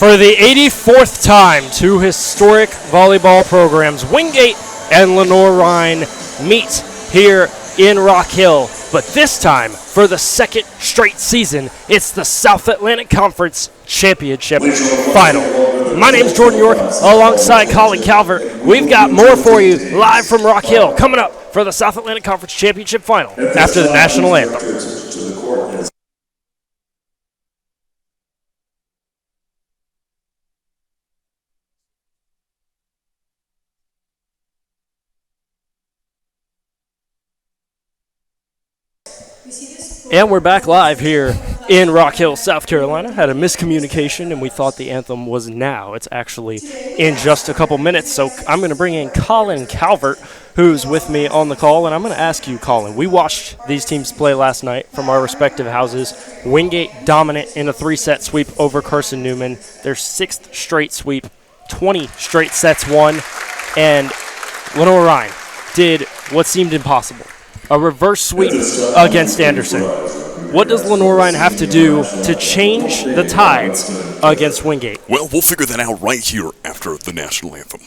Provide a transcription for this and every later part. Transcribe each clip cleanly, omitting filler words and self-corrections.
For the 84th time, two historic volleyball programs, Wingate and Lenoir-Rhyne, meet here in Rock Hill. But this time, for the second straight season, it's the South Atlantic Conference Championship Final. My name's Jordan York, alongside Colin Calvert. We've got more for you live from Rock Hill, coming up for the South Atlantic Conference Championship Final after the National Anthem. And we're back live here in Rock Hill, South Carolina. Had a miscommunication, and we thought the anthem was now. It's actually in just a couple minutes. So I'm going to bring in Colin Calvert, who's with me on the call. And I'm going to ask you, Colin, we watched these teams play last night from our respective houses. Wingate dominant in a 3-set sweep over Carson Newman. Their 6th straight sweep, 20 straight sets won. And Lenoir-Rhyne did what seemed impossible. A reverse sweep against Anderson. What does Lenoir-Rhyne have to do to change the tides against Wingate? Well, we'll figure that out right here after the National Anthem.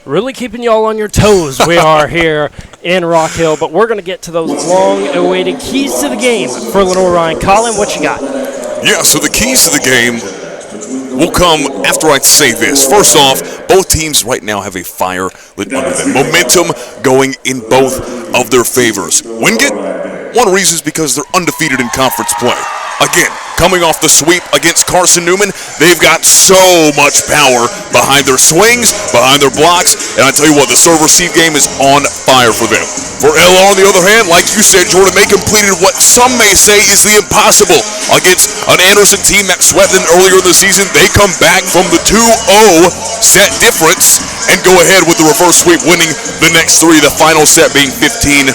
Really keeping y'all on your toes. We are here in Rock Hill, but we're going to get to those long-awaited keys to the game for Lenoir-Rhyne. Colin, what you got? Yeah, so the keys to the game will come after I say this. First off, both teams right now have a fire lit under them. Momentum going in both of their favors. Wingate, one reason is because they're undefeated in conference play. Again, coming off the sweep against Carson Newman, they've got so much power behind their swings, behind their blocks, and I tell you what, the serve-receive game is on fire for them. For LR, on the other hand, like you said, Jordan, they completed what some may say is the impossible against an Anderson team that swept them earlier in the season. They come back from the 2-0 set difference and go ahead with the reverse sweep, winning the next 3, the final set being 15-10.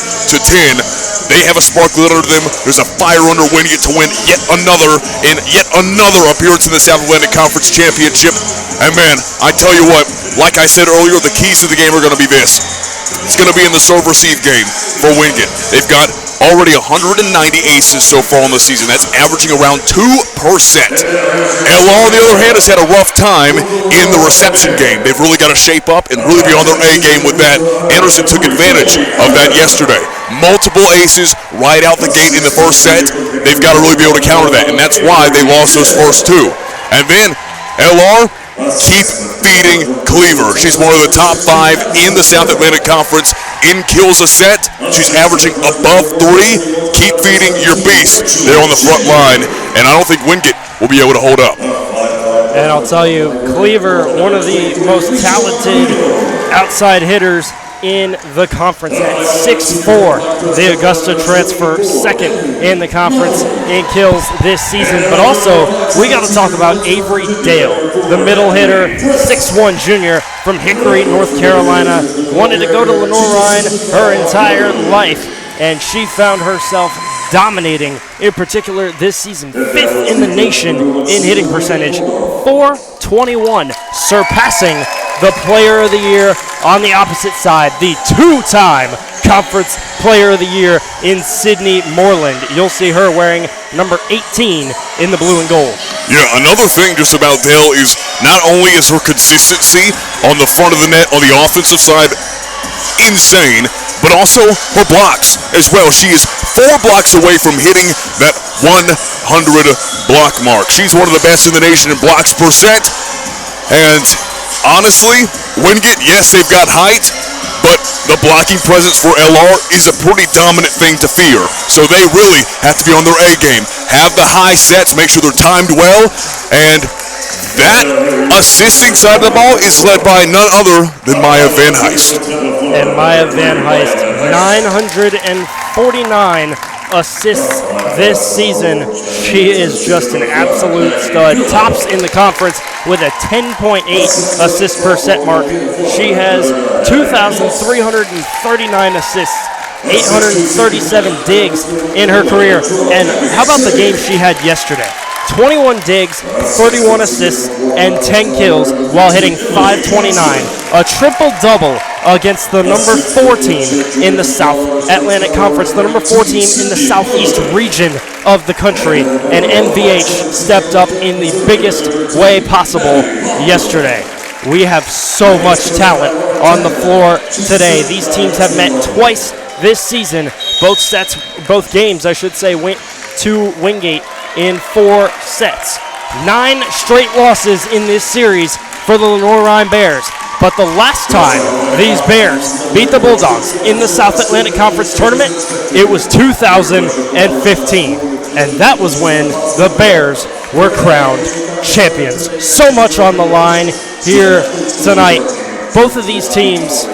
They have a spark lit under them. There's a fire under Wingate to win yet another appearance in the South Atlantic Conference Championship. And man, I tell you what, like I said earlier, the keys to the game are going to be this. It's going to be in the serve-receive game for Wingate. They've got already 190 aces so far in the season. That's averaging around 2 per set. LR, on the other hand, has had a rough time in the reception game. They've really got to shape up and really be on their A game with that. Anderson took advantage of that yesterday. Multiple aces right out the gate in the first set. They've got to really be able to counter that, and that's why they lost those first 2. And then LR, keep feeding Cleaver. She's one of the top 5 in the South Atlantic Conference in kills a set. She's averaging above 3. Keep feeding your beast there on the front line, and I don't think Wingate will be able to hold up. And I'll tell you, Cleaver, one of the most talented outside hitters in the conference at 6'4". The Augusta transfer, second in the conference in kills this season. But also, we got to talk about Avery Dale, the middle hitter, 6'1" junior from Hickory, North Carolina. Wanted to go to Lenoir-Rhyne her entire life, and she found herself dominating, in particular this season, 5th in the nation in hitting percentage, .421, surpassing the Player of the Year on the opposite side, the two-time Conference Player of the Year in Sydney Moreland. You'll see her wearing number 18 in the blue and gold. Yeah, another thing just about Dale is not only is her consistency on the front of the net on the offensive side insane, but also her blocks as well. She is 4 blocks away from hitting that 100 block mark. She's one of the best in the nation in blocks percent. And honestly, Wingate, yes, they've got height, but the blocking presence for LR is a pretty dominant thing to fear. So they really have to be on their A game. Have the high sets, make sure they're timed well, and that assisting side of the ball is led by none other than Maya Van Heist. And Maya Van Heist, 949 assists this season. She is just an absolute stud. Tops in the conference with a 10.8 assist per set mark. She has 2,339 assists, 837 digs in her career. And how about the game she had yesterday? 21 digs, 31 assists, and 10 kills while hitting .529. A triple-double against the number 4 team in the South Atlantic Conference, the number 4 team in the southeast region of the country. And MVH stepped up in the biggest way possible yesterday. We have so much talent on the floor today. These teams have met twice this season. Both games, I should say, went to Wingate in 4 sets. 9 straight losses in this series for the Lenoir-Rhyne Bears. But the last time these Bears beat the Bulldogs in the South Atlantic Conference Tournament, it was 2015. And that was when the Bears were crowned champions. So much on the line here tonight. Both of these teams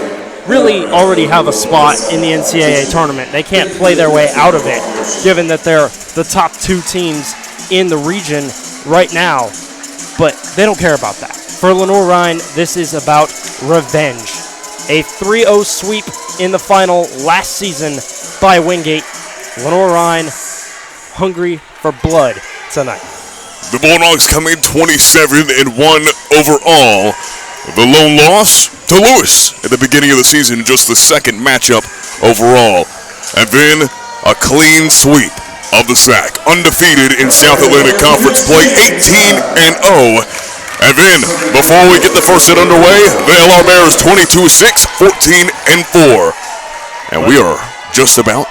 really already have a spot in the NCAA tournament. They can't play their way out of it, given that they're the top 2 teams in the region right now. But they don't care about that. For Lenoir-Rhyne, this is about revenge. A 3-0 sweep in the final last season by Wingate. Lenoir-Rhyne hungry for blood tonight. The Bulldogs come in 27-1 overall. The lone loss to Lewis at the beginning of the season, just the second matchup overall. And then a clean sweep of the SAC, undefeated in South Atlantic Conference play, 18-0. And then, before we get the first set underway, the LR Bears 22-6, 14-4. And we are just about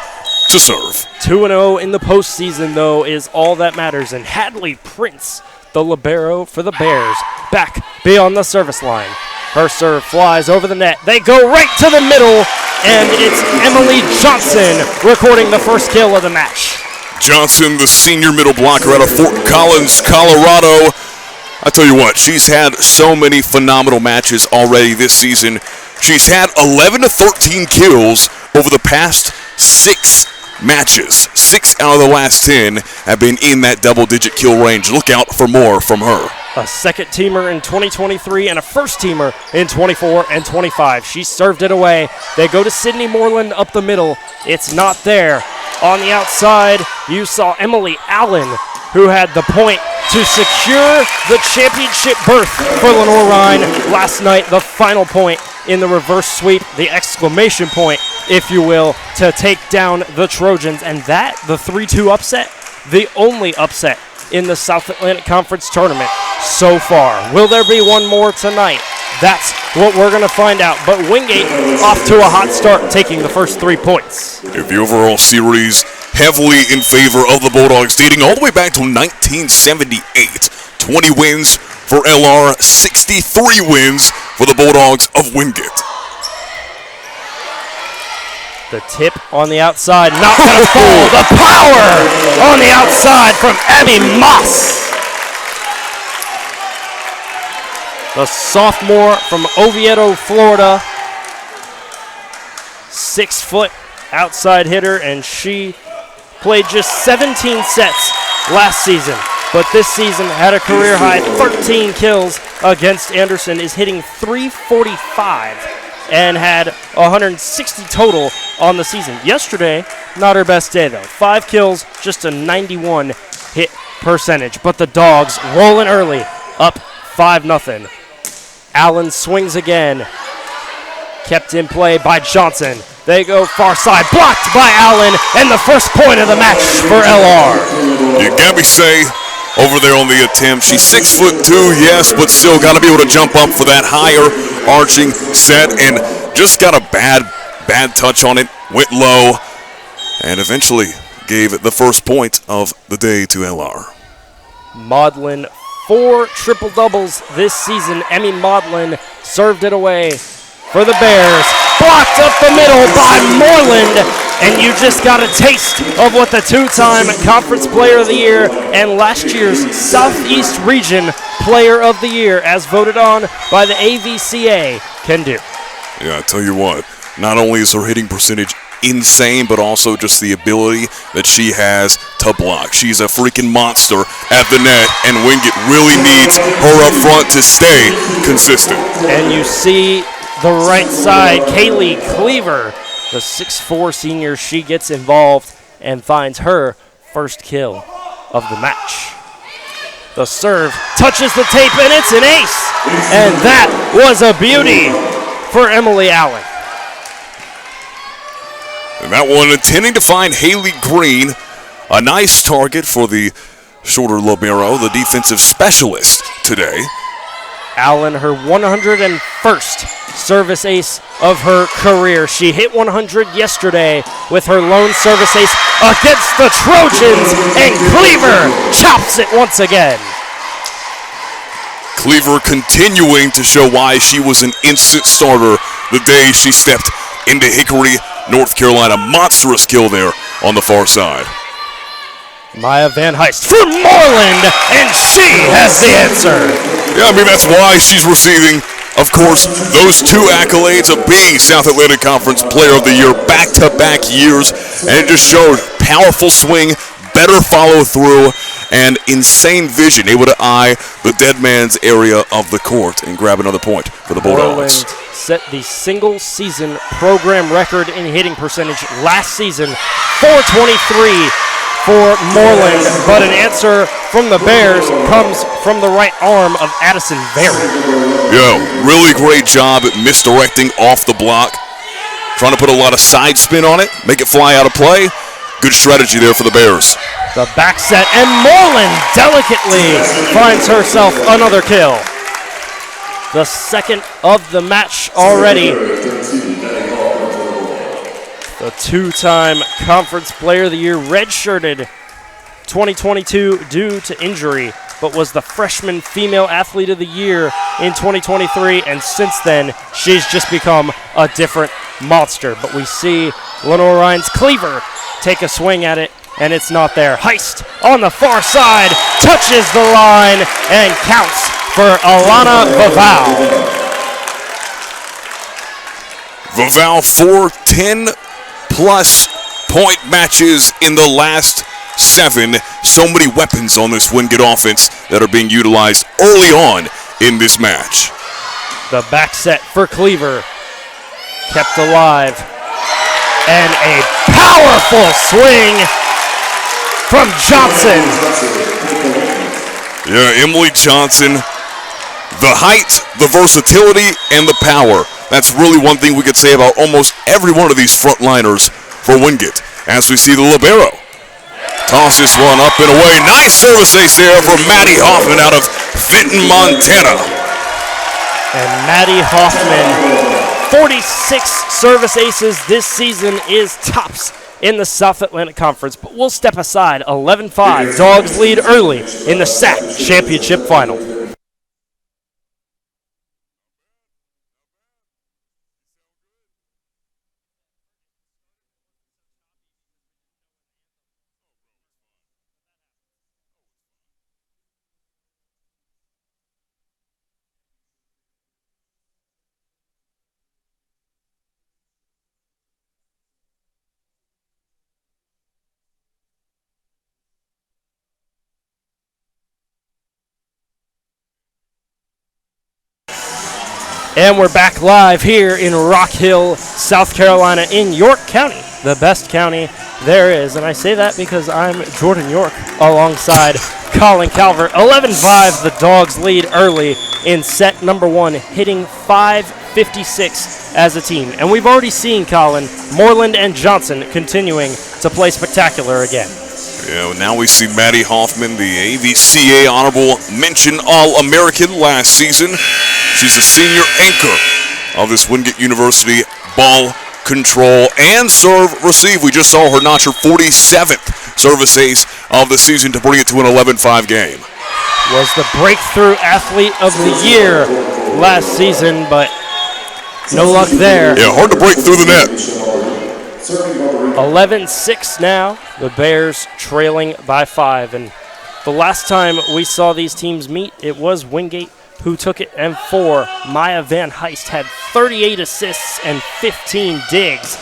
to serve. 2-0 in the postseason, though, is all that matters. And Hadley Prince, the libero for the Bears, back beyond the service line. Her serve flies over the net. They go right to the middle, and it's Emily Johnson recording the first kill of the match. Johnson, the senior middle blocker out of Fort Collins, Colorado. I tell you what, she's had so many phenomenal matches already this season. She's had 11 to 13 kills over the past 6 matches. 6 out of the last 10 have been in that double-digit kill range. Look out for more from her. A second-teamer in 2023 and a first-teamer in 24 and 25. She served it away. They go to Sydney Moreland up the middle. It's not there. On the outside, you saw Emily Allen, who had the point to secure the championship berth for Lenoir-Rhyne last night. The final point in the reverse sweep, the exclamation point, if you will, to take down the Trojans. And that, the 3-2 upset, the only upset in the South Atlantic Conference Tournament so far. Will there be one more tonight? That's what we're going to find out. But Wingate off to a hot start, taking the first 3 points. In the overall series, heavily in favor of the Bulldogs, dating all the way back to 1978. 20 wins for LR, 63 wins for the Bulldogs of Wingate. The tip on the outside, not going to fall. The power on the outside from Abby Moss. The sophomore from Oviedo, Florida. 6-foot outside hitter, and she played just 17 sets last season. But this season had a career-high 13 kills against Anderson, is hitting .345 and had 160 total on the season. Yesterday, not her best day, though. 5 kills, just a 91 hit percentage. But the Dogs rolling early, up 5-0. Allen swings again. Kept in play by Johnson. They go far side, blocked by Allen, and the first point of the match for LR. You got me say, over there on the attempt, she's 6'2", yes, but still got to be able to jump up for that higher arching set, and just got a bad touch on it, went low, and eventually gave the first point of the day to LR. Maudlin, 4 triple-doubles this season. Emmy Maudlin served it away for the Bears. Blocked up the middle by Moreland, and you just got a taste of what the 2-time Conference Player of the Year and last year's Southeast Region Player of the Year, as voted on by the AVCA, can do. Yeah, I tell you what, not only is her hitting percentage insane, but also just the ability that she has to block. She's a freaking monster at the net, and Wingate really needs her up front to stay consistent. And you see the right side, Kaylee Cleaver, the 6'4" senior, she gets involved and finds her first kill of the match. The serve touches the tape, and it's an ace. And that was a beauty for Emily Allen. And that one intending to find Haley Green, a nice target for the shorter libero, the defensive specialist today. Allen, her 101st service ace of her career. She hit 100 yesterday with her lone service ace against the Trojans, and Cleaver chops it once again. Cleaver continuing to show why she was an instant starter the day she stepped into Hickory, North Carolina. Monstrous kill there on the far side. Maya Van Heist for Moreland, and she has the answer. Yeah, I mean, that's why she's receiving, of course, those 2 accolades of being South Atlantic Conference Player of the Year back-to-back years, and it just showed powerful swing, better follow-through, and insane vision, able to eye the dead man's area of the court and grab another point for the Bulldogs. Moreland set the single-season program record in hitting percentage last season, .423 for Moreland, but an answer from the Bears comes from the right arm of Addison Berry. Yeah, really great job at misdirecting off the block, trying to put a lot of side spin on it, make it fly out of play. Good strategy there for the Bears. The back set, and Moreland delicately finds herself another kill. The second of the match already. The 2-time Conference Player of the Year, redshirted 2022 due to injury, but was the Freshman Female Athlete of the Year in 2023, and since then, she's just become a different monster. But we see Lenoir-Rhyne's Cleaver take a swing at it, and it's not there. Heist on the far side, touches the line, and counts for Alana Vaval. Vaval for 10-plus point matches in the last 7. So many weapons on this Wingate offense that are being utilized early on in this match. The back set for Cleaver, kept alive, and a powerful swing from Johnson. Yeah, Emily Johnson, the height, the versatility, and the power. That's really one thing we could say about almost every one of these frontliners for Wingate. As we see the libero toss this one up and away. Nice service ace there from Maddie Hoffman out of Fenton, Montana. And Maddie Hoffman, 46 service aces this season, is tops in the South Atlantic Conference. But we'll step aside. 11-5. Dogs lead early in the SAC Championship Final. And we're back live here in Rock Hill, South Carolina, in York County, the best county there is. And I say that because I'm Jordan York alongside Colin Calvert. 11-5, the Dogs lead early in set number one, hitting 556 as a team. And we've already seen, Colin, Moreland and Johnson continuing to play spectacular again. Yeah, well, now we see Maddie Hoffman, the AVCA Honorable Mention All-American last season. She's the senior anchor of this Wingate University ball control and serve receive. We just saw her notch her 47th service ace of the season to bring it to an 11-5 game. Was the breakthrough athlete of the year last season, but no luck there. Yeah, hard to break through the net. 11-6 now, the Bears trailing by 5. And the last time we saw these teams meet, it was Wingate who took it and 4. Maya Van Heist had 38 assists and 15 digs.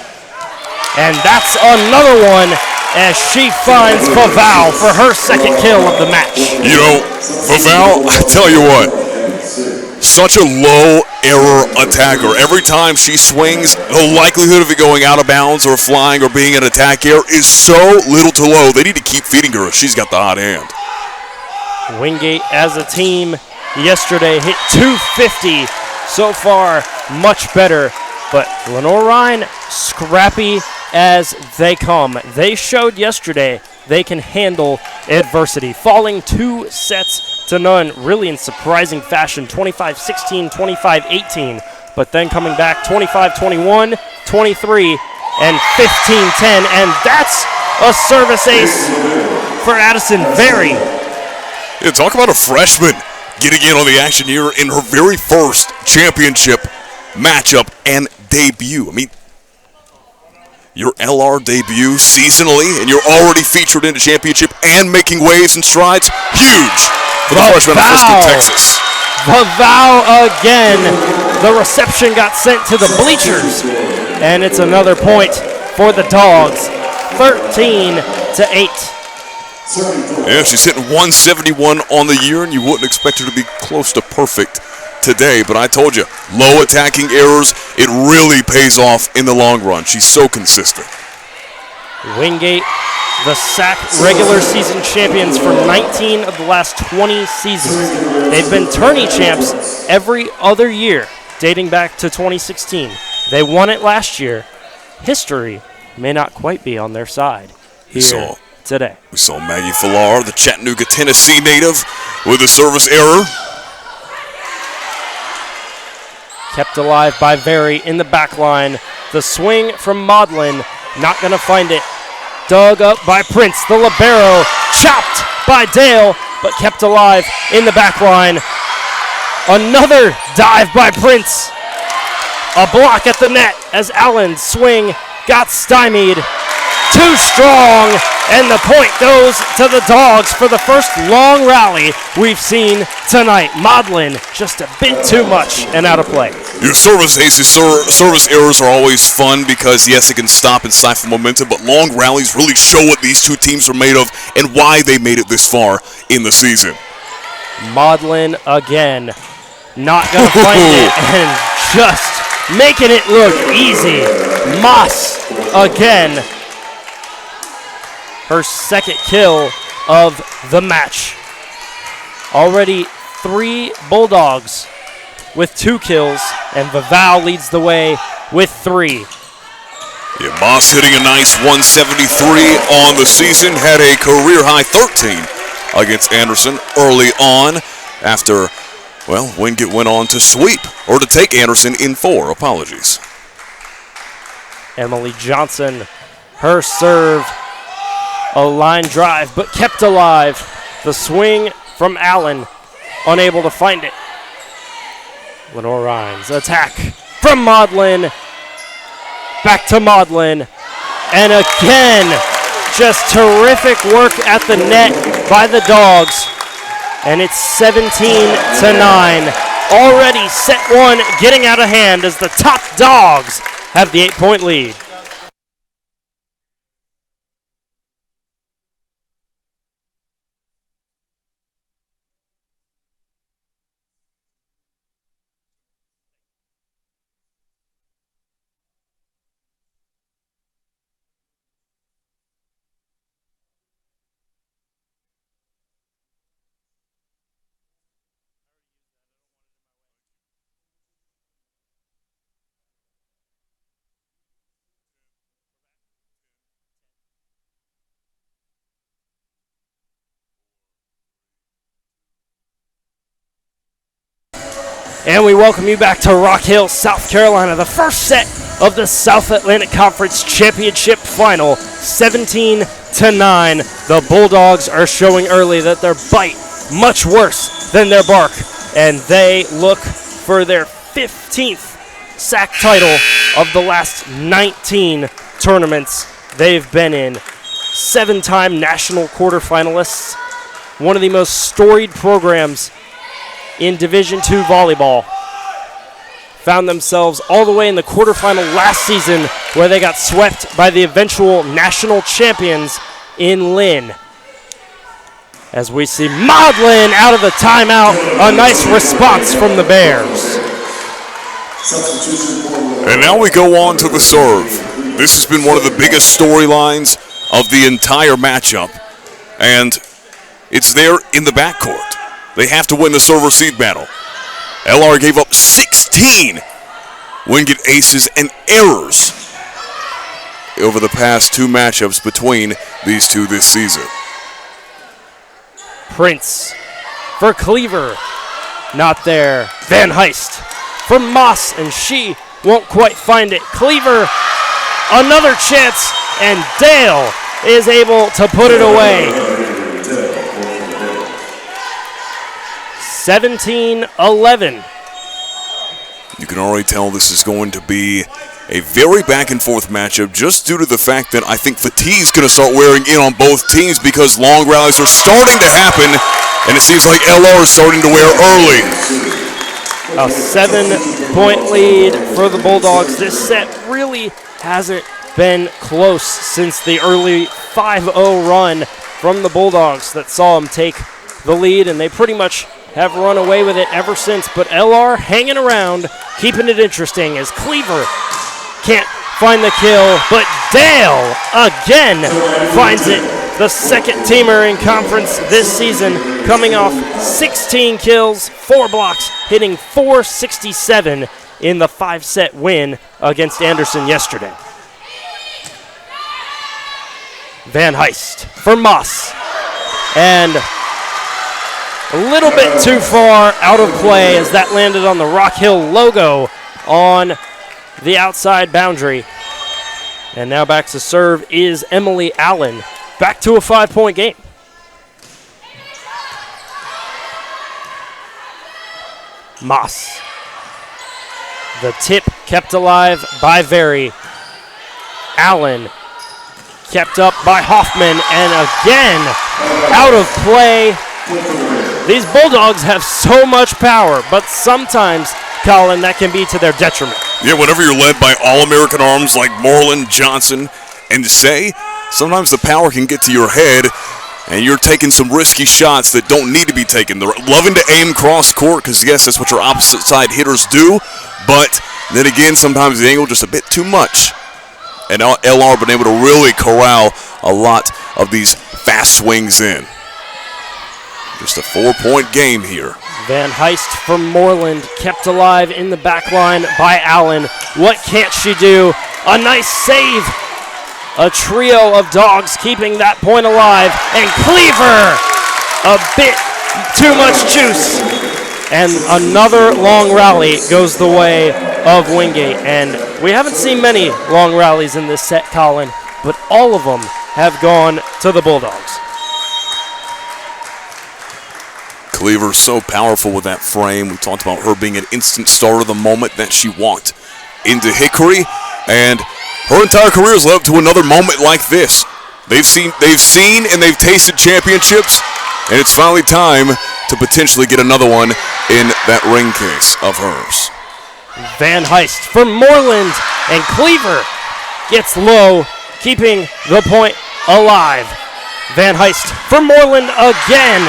And that's another one as she finds FloVolleyball for her second kill of the match. You know, FloVolleyball, I tell you what, such a low error attacker. Every time she swings, the likelihood of it going out of bounds or flying or being an attack error is so little to low. They need to keep feeding her if she's got the hot hand. Wingate as a team yesterday hit 250. So far, much better. But Lenoir-Rhyne, scrappy as they come. They showed yesterday they can handle adversity, falling 2 sets to none, really in surprising fashion, 25-16, 25-18, but then coming back 25-21, 23, and 15-10, and that's a service ace for Addison Berry. Yeah, talk about a freshman getting in on the action here in her very first championship matchup and debut. I mean, your LR debut seasonally, and you're already featured in the championship and making waves and strides. Huge for the freshman out of Frisco, Texas. FloVolleyball again. The reception got sent to the bleachers, and it's another point for the Dogs, 13-8. Yeah, she's hitting 171 on the year, and you wouldn't expect her to be close to perfect today, but I told you, low attacking errors, it really pays off in the long run. She's so consistent. Wingate, the SAC regular season champions for 19 of the last 20 seasons. They've been tourney champs every other year, dating back to 2016. They won it last year. History may not quite be on their side here today. We saw Maggie Fillar, the Chattanooga, Tennessee native, with a service error. Kept alive by Very in the back line. The swing from Maudlin, not going to find it. Dug up by Prince, the libero, chopped by Dale, but kept alive in the back line. Another dive by Prince. A block at the net as Allen's swing got stymied. Too strong, and the point goes to the Dogs for the first long rally we've seen tonight. Maudlin just a bit too much and out of play. Your service aces, service errors are always fun because, yes, it can stop and siphon momentum, but long rallies really show what these two teams are made of and why they made it this far in the season. Maudlin again, not going to find it, and just making it look easy. Moss again. Her second kill of the match. Already 3 Bulldogs with 2 kills, and FloVolleyball leads the way with 3. Yeah, Moss hitting a nice 173 on the season, had a career-high 13 against Anderson early on after, well, Wingate went on to sweep, or to take Anderson in 4. Apologies. Emily Johnson, her serve, a line drive, but kept alive. The swing from Allen, unable to find it. Lenoir-Rhyne's attack from Maudlin. Back to Maudlin. And again, just terrific work at the net by the Dogs. And it's 17-9. Already set 1 getting out of hand as the top Dogs have the 8-point lead. And we welcome you back to Rock Hill, South Carolina. The first set of the South Atlantic Conference Championship Final, 17-9. The Bulldogs are showing early that their bite much worse than their bark, and they look for their 15th SAC title of the last 19 tournaments they've been in. 7-time national quarterfinalists, one of the most storied programs in Division II volleyball. Found themselves all the way in the quarterfinal last season, where they got swept by the eventual national champions in Lynn. As we see Maudlin out of the timeout, a nice response from the Bears. And now we go on to the serve. This has been one of the biggest storylines of the entire matchup, and it's there in the backcourt. They have to win the serve-receive battle. LR gave up 16 Wingate aces and errors over the past two matchups between these two this season. Prince for Cleaver, not there. Van Heist for Moss, and she won't quite find it. Cleaver, another chance, and Dale is able to put it away. 17-11. You can already tell this is going to be a very back-and-forth matchup, just due to the fact that I think fatigue's going to start wearing in on both teams, because long rallies are starting to happen, and it seems like LR is starting to wear early. A 7-point lead for the Bulldogs. This set really hasn't been close since the early 5-0 run from the Bulldogs that saw them take the lead, and they pretty much have run away with it ever since. But LR hanging around, keeping it interesting as Cleaver can't find the kill, but Dale again finds it. The second teamer in conference this season, coming off 16 kills, 4 blocks, hitting .467 in the 5-set win against Anderson yesterday. Van Heist for Moss, and a little bit too far out of play as that landed on the Rock Hill logo on the outside boundary. And now back to serve is Emily Allen. Back to a 5-point game. Moss. The tip kept alive by Very. Allen kept up by Hoffman, and again out of play. These Bulldogs have so much power, but sometimes, Colin, that can be to their detriment. Yeah, whenever you're led by All-American arms like Moreland, Johnson, and Say, sometimes the power can get to your head, and you're taking some risky shots that don't need to be taken. They're loving to aim cross-court, because, yes, that's what your opposite-side hitters do, but then again, sometimes the angle just a bit too much. And LR been able to really corral a lot of these fast swings in. Just a 4-point game here. Van Heist from Moreland, kept alive in the back line by Allen. What can't she do? A nice save. A trio of dogs keeping that point alive. And Cleaver, a bit too much juice. And another long rally goes the way of Wingate. And we haven't seen many long rallies in this set, Colin, but all of them have gone to the Bulldogs. Cleaver so powerful with that frame. We talked about her being an instant starter the moment that she walked into Hickory, and her entire career has led up to another moment like this. They've seen and they've tasted championships, and it's finally time to potentially get another one in that ring case of hers. Van Heist from Moreland, and Cleaver gets low, keeping the point alive. Van Heist from Moreland again.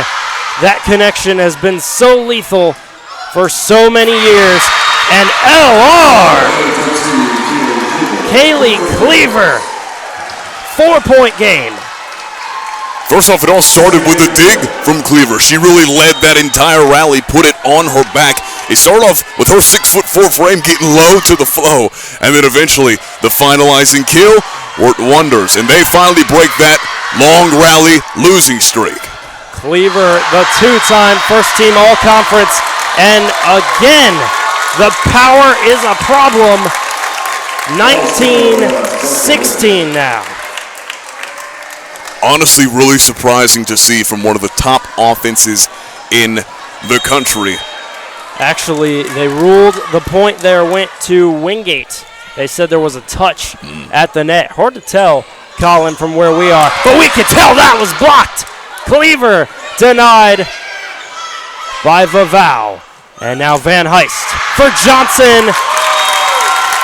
That connection has been so lethal for so many years. And LR, Kaylee Cleaver, 4-point game. First off, it all started with a dig from Cleaver. She really led that entire rally, put it on her back. It started off with her 6'4" frame getting low to the flow, and then eventually the finalizing kill worked wonders, and they finally break that long rally losing streak. Cleaver, the 2-time first-team all-conference And again, the power is a problem. 19-16 now. Honestly, really surprising to see from one of the top offenses in the country. Actually, they ruled the point there went to Wingate. They said there was a touch at the net. Hard to tell, Colin, from where we are, but we can tell that was blocked. Cleaver denied by Vavau. And now Van Heist for Johnson.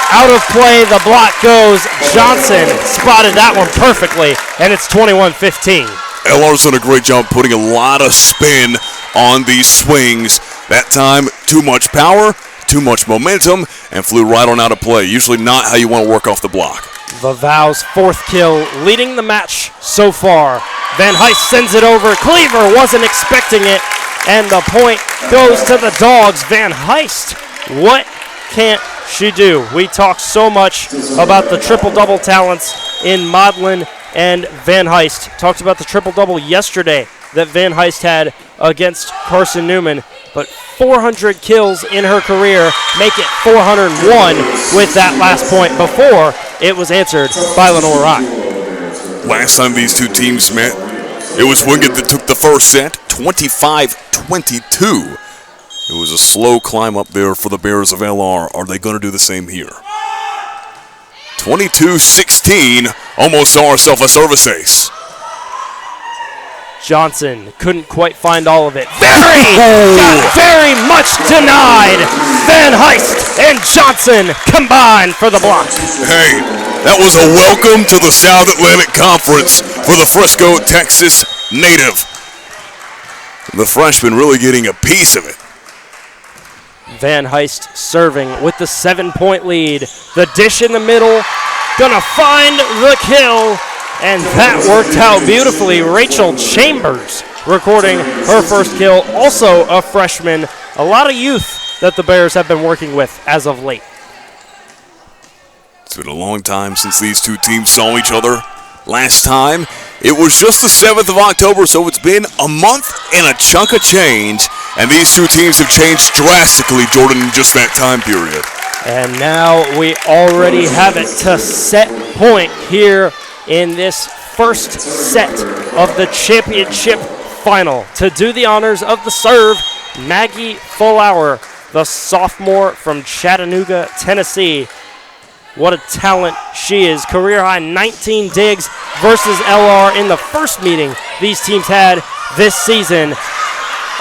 Out of play, the block goes. Johnson spotted that one perfectly, and it's 21-15. LR's done a great job putting a lot of spin on these swings. That time, too much power, too much momentum, and flew right on out of play. Usually not how you want to work off the block. Vavau's fourth kill, leading the match so far. Van Heist sends it over. Cleaver wasn't expecting it, and the point goes to the Dogs. Van Heist, what can't she do? We talk so much about the triple-double talents in Modlin and Van Heist. Talked about the triple-double yesterday that Van Heist had against Carson Newman, but 400 kills in her career make it 401 with that last point. Before, it was answered by Lenoir-Rhyne. Last time these two teams met, it was Wingate that took the first set, 25-22. It was a slow climb up there for the Bears of LR. Are they going to do the same here? 22-16, almost saw herself a service ace. Johnson couldn't quite find all of it. Got very much denied. Van Heist and Johnson combined for the block. Hey, that was a welcome to the South Atlantic Conference for the Frisco, Texas native. The freshman really getting a piece of it. Van Heist serving with the 7-point lead. The dish in the middle, gonna find the kill, and that worked out beautifully. Rachel Chambers recording her first kill, also a freshman. A lot of youth that the Bears have been working with as of late. It's been a long time since these two teams saw each other. Last time, it was just the 7th of October, so it's been a month and a chunk of change, and these two teams have changed drastically, Jordan, in just that time period. And now we already have it to set point here in this first set of the championship final. To do the honors of the serve, Maggie Fullhour, the sophomore from Chattanooga, Tennessee. What a talent she is. Career high 19 digs versus LR in the first meeting these teams had this season.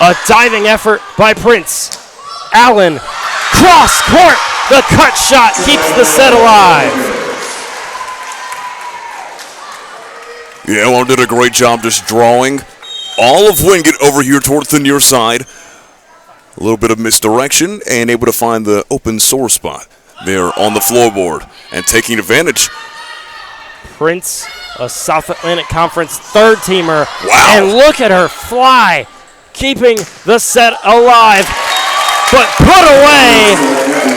A diving effort by Prince. Allen, cross court. The cut shot keeps the set alive. Yeah, LR did a great job just drawing all of Wingate over here towards the near side. A little bit of misdirection and able to find the open sore spot there on the floorboard and taking advantage. Prince, a South Atlantic Conference third-teamer. Wow. And look at her fly, keeping the set alive, but put away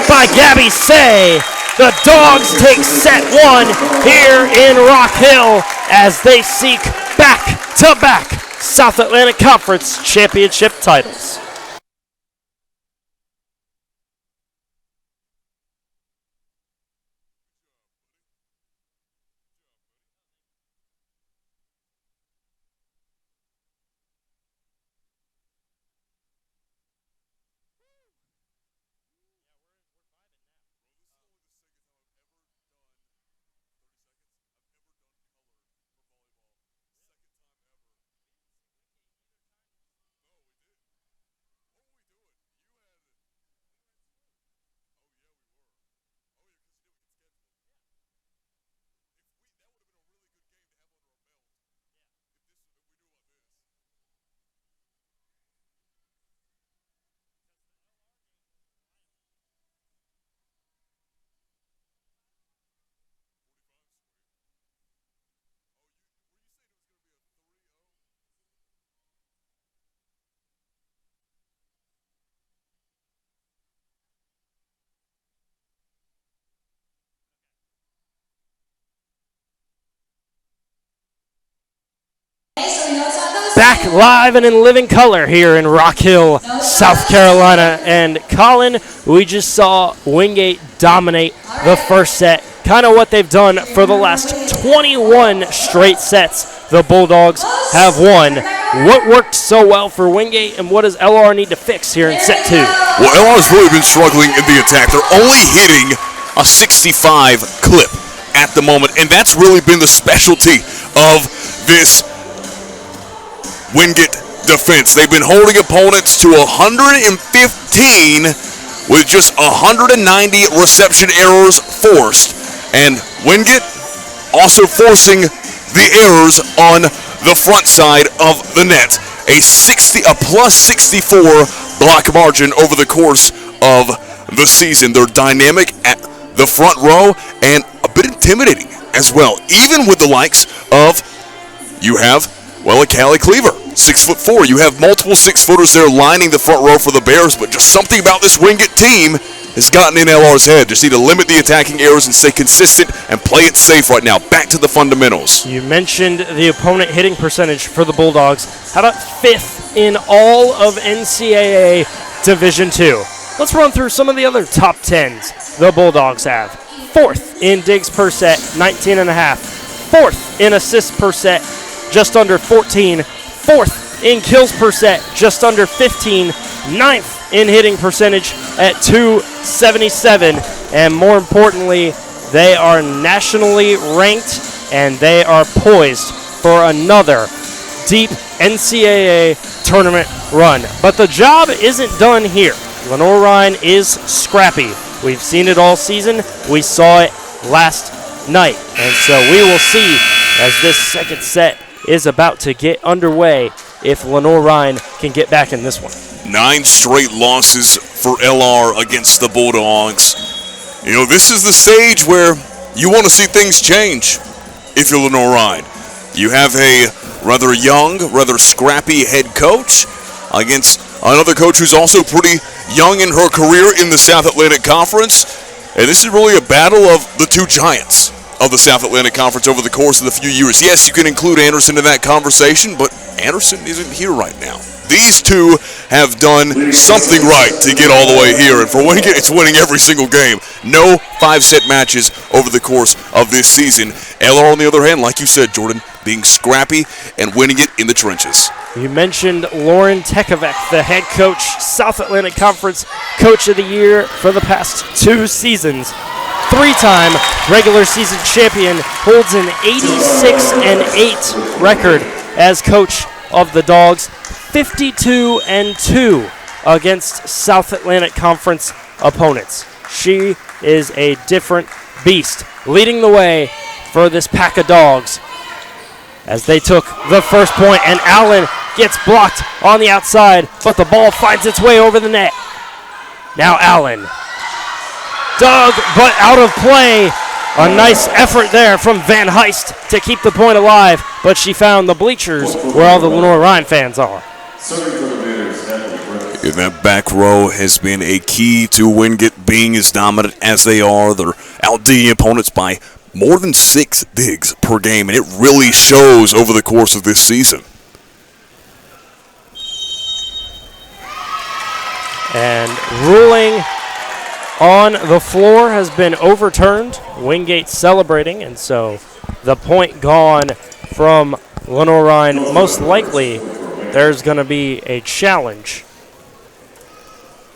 by Gabby Say. The Dogs take set one here in Rock Hill as they seek back-to-back South Atlantic Conference championship titles. back live and in living color here in Rock Hill, South Carolina. And Colin, we just saw Wingate dominate the first set, kind of what they've done for the last 21 straight sets. The Bulldogs have won. What worked so well for Wingate, and what does LR need to fix here in set 2? Well, LR's really been struggling in the attack. They're only hitting a 65 clip at the moment, and that's really been the specialty of this Wingate defense. They've been holding opponents to 115 with just 190 reception errors forced, and Wingate also forcing the errors on the front side of the net. A plus 64 block margin over the course of the season. They're dynamic at the front row and a bit intimidating as well, even with the likes of, you have, well, a Callie Cleaver, 6'4". You have multiple 6-footers there lining the front row for the Bears, but just something about this Wingate team has gotten in LR's head. Just need to limit the attacking errors and stay consistent and play it safe right now. Back to the fundamentals. You mentioned the opponent hitting percentage for the Bulldogs. How about 5th in all of NCAA Division II? Let's run through some of the other top 10s the Bulldogs have. 4th in digs per set, 19.5. 4th in assists per set, just under 14. 4th in kills per set, just under 15. 9th in hitting percentage at 277. And more importantly, they are nationally ranked, and they are poised for another deep NCAA tournament run. But the job isn't done here. Lenoir-Rhyne is scrappy. We've seen it all season. We saw it last night. And so we will see as this second set is about to get underway if Lenoir-Rhyne can get back in this one. 9 straight losses for LR against the Bulldogs. You know, this is the stage where you want to see things change if you're Lenoir-Rhyne. You have a rather young, rather scrappy head coach against another coach who's also pretty young in her career in the South Atlantic Conference. And this is really a battle of the two giants of the South Atlantic Conference over the course of the few years. Yes, you can include Anderson in that conversation, but Anderson isn't here right now. These two have done something right to get all the way here, and for Wingate, it's winning every single game. No 5-set matches over the course of this season. LR, on the other hand, like you said, Jordan, being scrappy and winning it in the trenches. You mentioned Lauren Tekovec, the head coach, South Atlantic Conference Coach of the Year for the past 2 seasons. 3-time regular season champion, holds an 86-8 record as coach of the Dogs. 52-2 against South Atlantic Conference opponents. She is a different beast, leading the way for this pack of Dogs as they took the first point, and Allen gets blocked on the outside, but the ball finds its way over the net. Now Allen dug, but out of play. A nice effort there from Van Heist to keep the point alive, but she found the bleachers where all the Lenoir-Rhyne fans are. In that back row has been a key to Wingate being as dominant as they are. They're outdigging opponents by more than 6 digs per game, and it really shows over the course of this season. And ruling on the floor has been overturned. Wingate celebrating, and so the point gone from Lenoir-Rhyne. Most likely there's going to be a challenge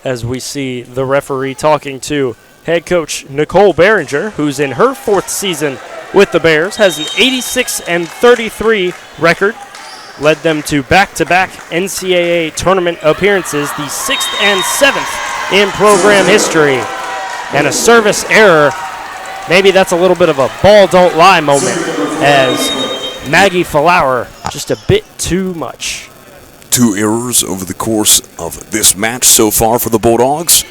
as we see the referee talking to head coach Nicole Behringer, who's in her 4th season with the Bears, has an 86-33 record, led them to back-to-back NCAA tournament appearances, the 6th and 7th in program history. And a service error, maybe that's a little bit of a ball don't lie moment, as Maggie Flower just a bit too much. 2 errors over the course of this match so far for the Bulldogs.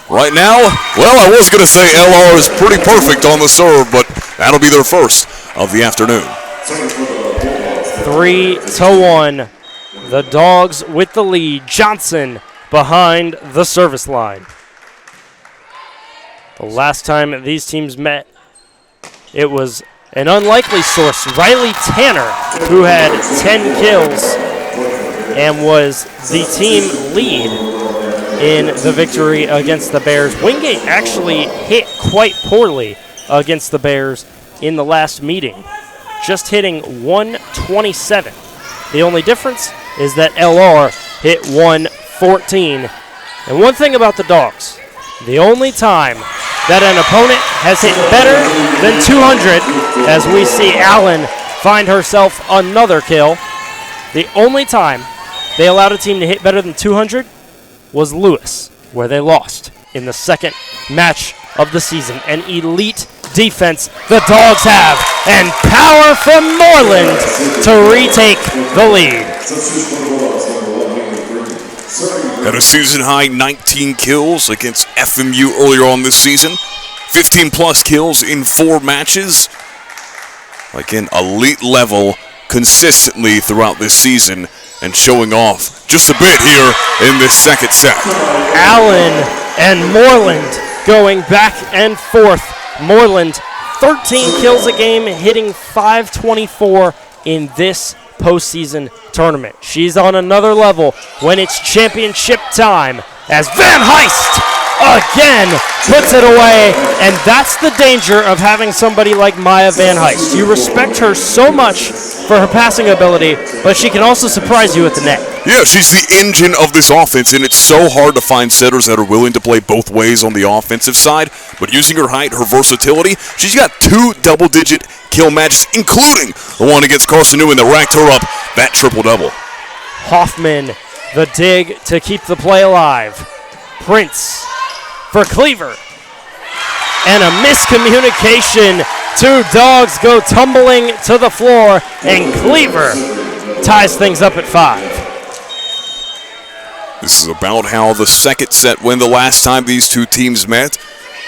Right now, well, I was going to say LR is pretty perfect on the serve, but that'll be their first of the afternoon. 3-1. The Dogs with the lead. Johnson behind the service line. The last time these teams met, it was an unlikely source, Riley Tanner, who had 10 kills and was the team lead in the victory against the Bears. Wingate actually hit quite poorly against the Bears in the last meeting, just hitting 127. The only difference is that LR hit 114. And one thing about the Dogs, the only time that an opponent has hit better than 200, as we see Allen find herself another kill, the only time they allowed a team to hit better than 200 was Lewis, where they lost in the second match of the season. An elite defense the Dogs have, and power from Moreland to retake the lead. Had a season-high 19 kills against FMU earlier on this season. 15-plus kills in 4 matches. Again, elite level consistently throughout this season and showing off just a bit here in this second set. Allen and Moreland going back and forth. Moreland, 13 kills a game, hitting 524 in this postseason tournament. She's on another level when it's championship time, as Van Heist again puts it away, and that's the danger of having somebody like Maya Van Heist. You respect her so much for her passing ability, but she can also surprise you at the net. Yeah, she's the engine of this offense, and it's so hard to find setters that are willing to play both ways on the offensive side. But using her height, her versatility, she's got 2 double-digit kill matches, including the one against Carson Newman that racked her up that triple-double. Hoffman, the dig to keep the play alive. Prince for Cleaver. And a miscommunication. 2 Dogs go tumbling to the floor, and Cleaver ties things up at 5. This is about how the second set went the last time these two teams met.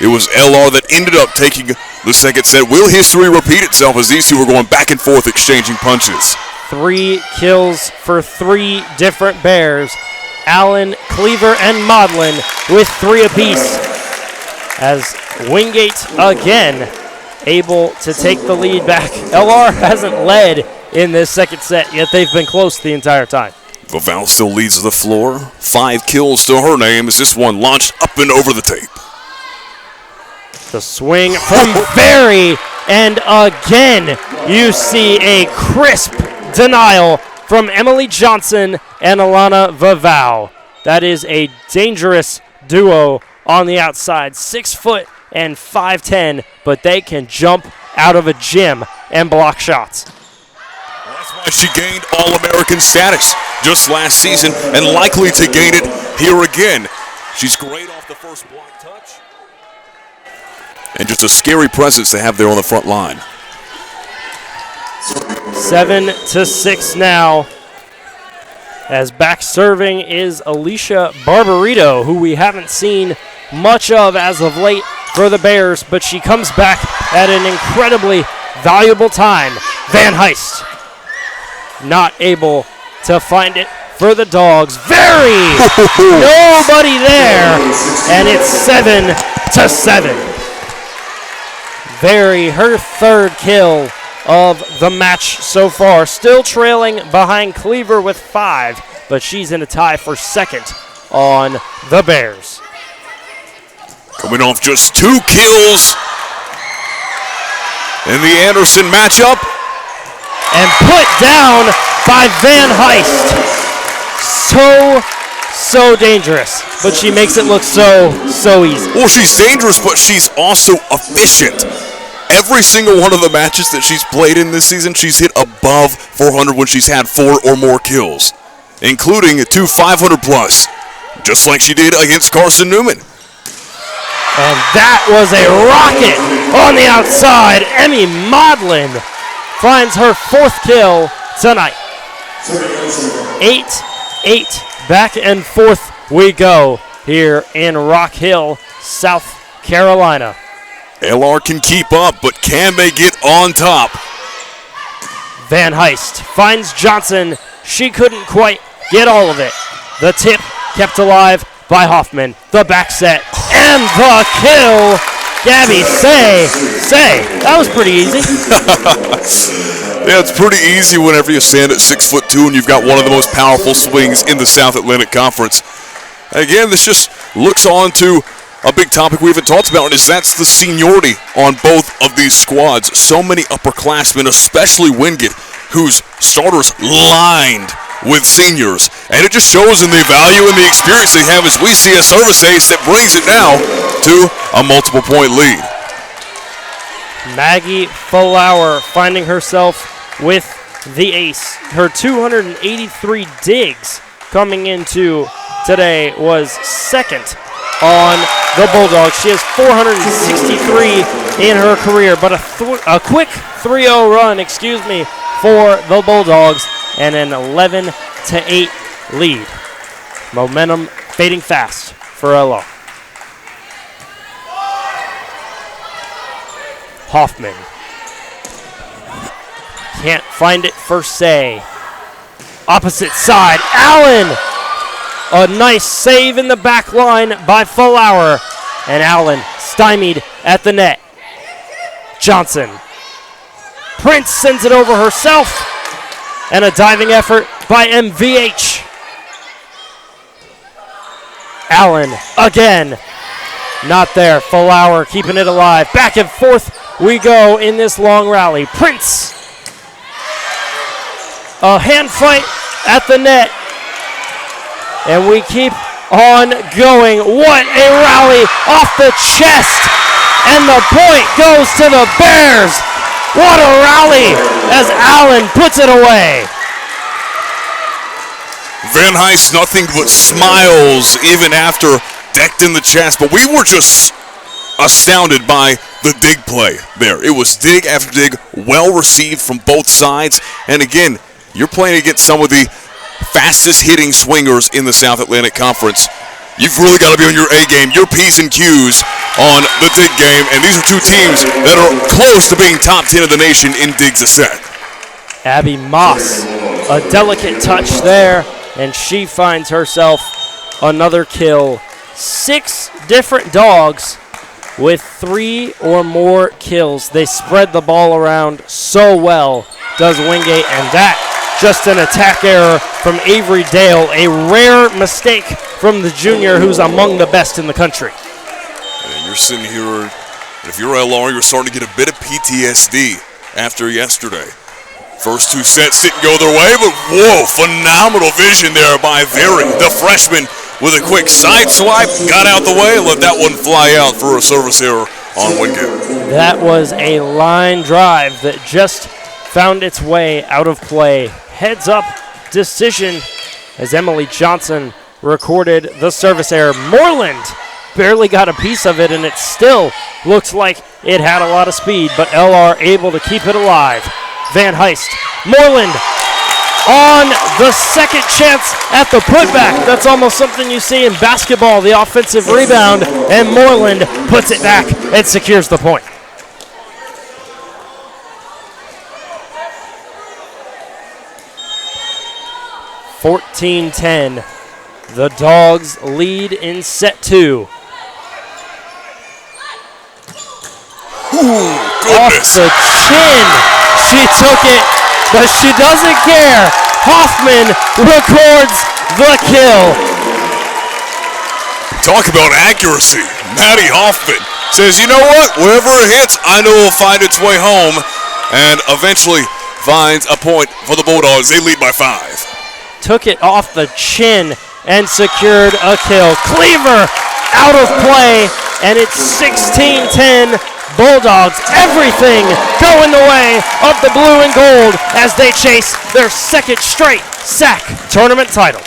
It was LR that ended up taking the second set. Will history repeat itself as these two were going back and forth exchanging punches? 3 kills for 3 different Bears. Allen, Cleaver, and Maudlin with 3 apiece, as Wingate again able to take the lead back. LR hasn't led in this second set, yet they've been close the entire time. Vaval still leads the floor. 5 kills to her name as this one launched up and over the tape. The swing from Berry, and again you see a crisp denial from Emily Johnson and Alana Vaval. That is a dangerous duo on the outside. 6 foot and 5'10", but they can jump out of a gym and block shots. That's why she gained All-American status just last season and likely to gain it here again. She's great off the first block touch. And just a scary presence to have there on the front line. 7-6 now, as back serving is Alicia Barbarito, who we haven't seen much of as of late for the Bears, but she comes back at an incredibly valuable time. Van Heist not able to find it for the Dogs. Very nobody there, and it's 7-7. Very, her 3rd kill of the match so far. Still trailing behind Cleaver with 5, but she's in a tie for 2nd on the Bears. Coming off just 2 kills in the Anderson matchup. And put down by Van Heist. So dangerous, but she makes it look so easy. Well, she's dangerous, but she's also efficient. Every single one of the matches that she's played in this season, she's hit above 400 when she's had 4 or more kills, including 2 500-plus, just like she did against Carson Newman. And that was a rocket on the outside. Emmy Maudlin finds her 4th kill tonight. 8-8, back and forth we go here in Rock Hill, South Carolina. LR can keep up, but can they get on top? Van Heist finds Johnson. She couldn't quite get all of it. The tip kept alive by Hoffman. The back set and the kill Gabby, say. That was pretty easy. Yeah, it's pretty easy whenever you stand at 6'2" and you've got one of the most powerful swings in the South Atlantic Conference. Again, this just looks on to a big topic we haven't talked about, and that's the seniority on both of these squads. So many upperclassmen, especially Wingate, whose starters lined with seniors. And it just shows in the value and the experience they have as we see a service ace that brings it now to a multiple-point lead. Maggie Flower finding herself with the ace. Her 283 digs coming into today was second on the Bulldogs. She has 463 in her career, but a quick 3-0 run, for the Bulldogs and an 11-8 lead. Momentum fading fast for LO. Hoffman can't find it for Say. Opposite side, Allen. A nice save in the back line by Flower, and Allen stymied at the net. Johnson. Prince sends it over herself, and a diving effort by MVH. Allen again. Not there. Flower keeping it alive. Back and forth we go in this long rally. Prince. A hand fight at the net. And we keep on going. What a rally off the chest. And the point goes to the Bears. What a rally as Allen puts it away. Van Heist, nothing but smiles even after decked in the chest. But we were just astounded by the dig play there. It was dig after dig, well received from both sides. And again, you're playing against some of the fastest hitting swingers in the South Atlantic Conference. You've really got to be on your A game, your P's and Q's on the dig game, and these are two teams that are close to being top 10 of the nation in digs a set. Abby Moss, a delicate touch there, and she finds herself another kill. 6 different dogs with 3 or more kills. They spread the ball around so well, does Wingate, and that just an attack error from Avery Dale, a rare mistake from the junior who's among the best in the country. And you're sitting here, and if you're LR, you're starting to get a bit of PTSD after yesterday. First 2 sets didn't go their way, but whoa, phenomenal vision there by Very, the freshman, with a quick side swipe, got out the way, and let that one fly out for a service error on Wingate. That was a line drive that just found its way out of play. Heads up decision as Emily Johnson recorded the service error. Moreland barely got a piece of it, and it still looks like it had a lot of speed, but LR able to keep it alive. Van Heist. Moreland on the second chance at the putback. That's almost something you see in basketball, the offensive rebound, and Moreland puts it back and secures the point. (14-10). The Dogs lead in set 2. Off the chin. She took it, but she doesn't care. Hoffman records the kill. Talk about accuracy. Maddie Hoffman says, you know what? Wherever it hits, I know it'll find its way home, and eventually finds a point for the Bulldogs. They lead by 5. Took it off the chin and secured a kill. Cleaver out of play, and it's 16-10. Bulldogs, everything going the way of the blue and gold as they chase their second straight SAC tournament title.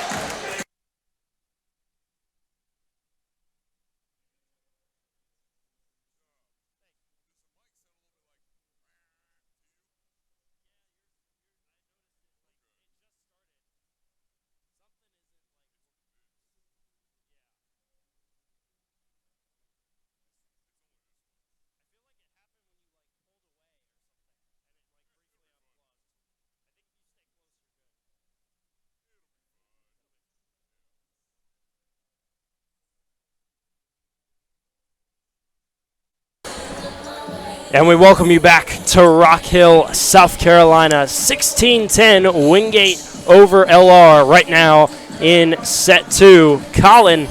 And we welcome you back to Rock Hill, South Carolina. 16-10 Wingate over LR right now in set 2. Colin,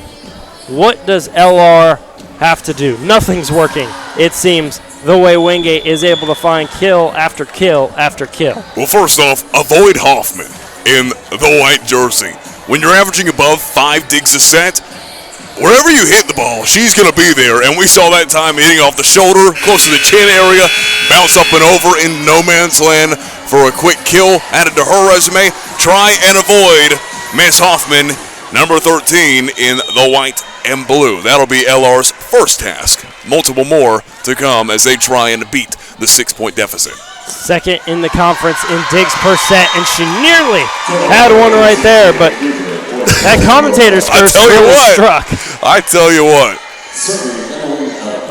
what does LR have to do? Nothing's working, it seems, the way Wingate is able to find kill after kill after kill. Well, first off, avoid Hoffman in the white jersey. When you're averaging above 5 digs a set, wherever you hit the ball, she's going to be there. And we saw that time hitting off the shoulder, close to the chin area, bounce up and over in no man's land for a quick kill added to her resume. Try and avoid Miss Hoffman, number 13 in the white and blue. That'll be LR's first task. Multiple more to come as they try and beat the 6-point deficit. Second in the conference in digs per set, and she nearly had one right there, but that commentator's curse really struck. I tell you what.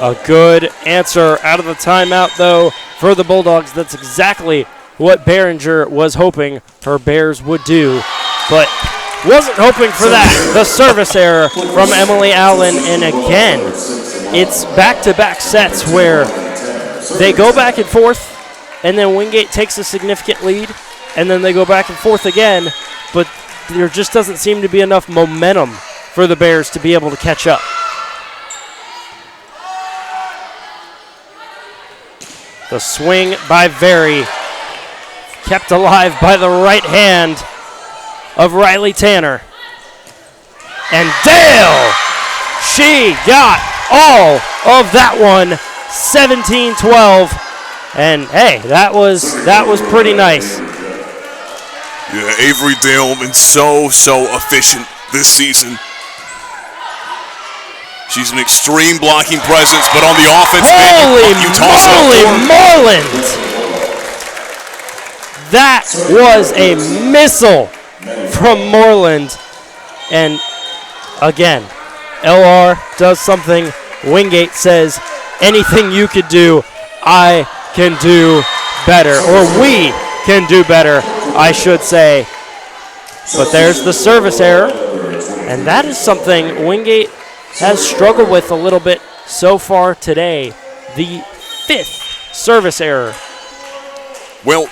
A good answer out of the timeout, though, for the Bulldogs. That's exactly what Behringer was hoping her Bears would do, but wasn't hoping for that. The service error from Emily Allen, and again, it's back-to-back sets where they go back and forth, and then Wingate takes a significant lead, and then they go back and forth again, but there just doesn't seem to be enough momentum for the Bears to be able to catch up. The swing by Very, kept alive by the right hand of Riley Tanner. And Dale, she got all of that one, 17-12. And hey, that was pretty nice. Yeah, Avery Dale been so efficient this season. She's an extreme blocking presence, but on the offense, holy Moreland! That was a missile from Moreland. And again, LR does something Wingate says, anything you could do, I can do better, or we can do better, I should say. But there's the service error, and that is something Wingate has struggled with a little bit so far today. The 5th service error. Well,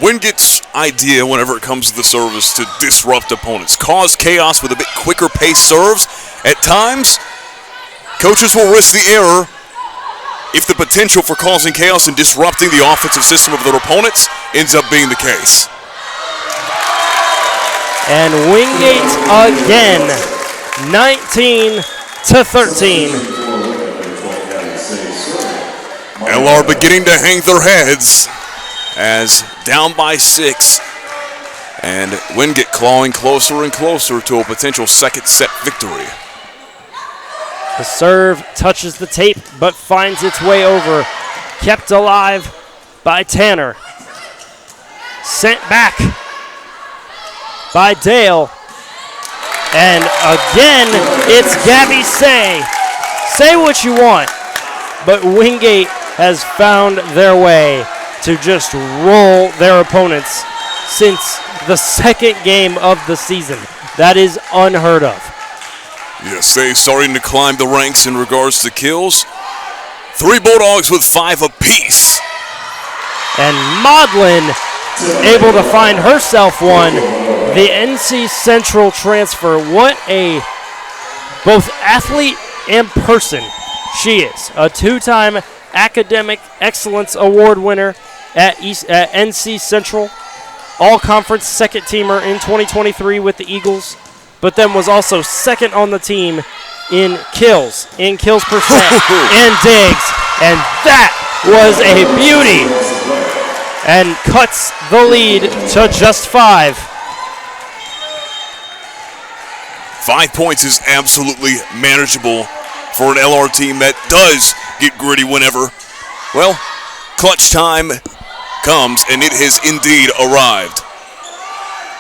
Wingate's idea whenever it comes to the service to disrupt opponents, cause chaos with a bit quicker pace serves. At times, coaches will risk the error if the potential for causing chaos and disrupting the offensive system of their opponents ends up being the case. And Wingate again, 19-13. LR beginning to hang their heads as down by 6. And Wingate clawing closer and closer to a potential second set victory. The serve touches the tape, but finds its way over. Kept alive by Tanner. Sent back by Dale. And again, it's Gabby Say. Say what you want, but Wingate has found their way to just roll their opponents since the second game of the season. That is unheard of. Yes, they starting to climb the ranks in regards to kills. 3 Bulldogs with 5 apiece. And Maudlin able to find herself one. The NC Central transfer. What a both athlete and person she is. A 2-time Academic Excellence Award winner at NC Central. All-conference second-teamer in 2023 with the Eagles. But then was also second on the team in kills per set, and digs. And that was a beauty. And cuts the lead to just 5. 5 points is absolutely manageable for an LR team that does get gritty whenever, well, clutch time comes, and it has indeed arrived.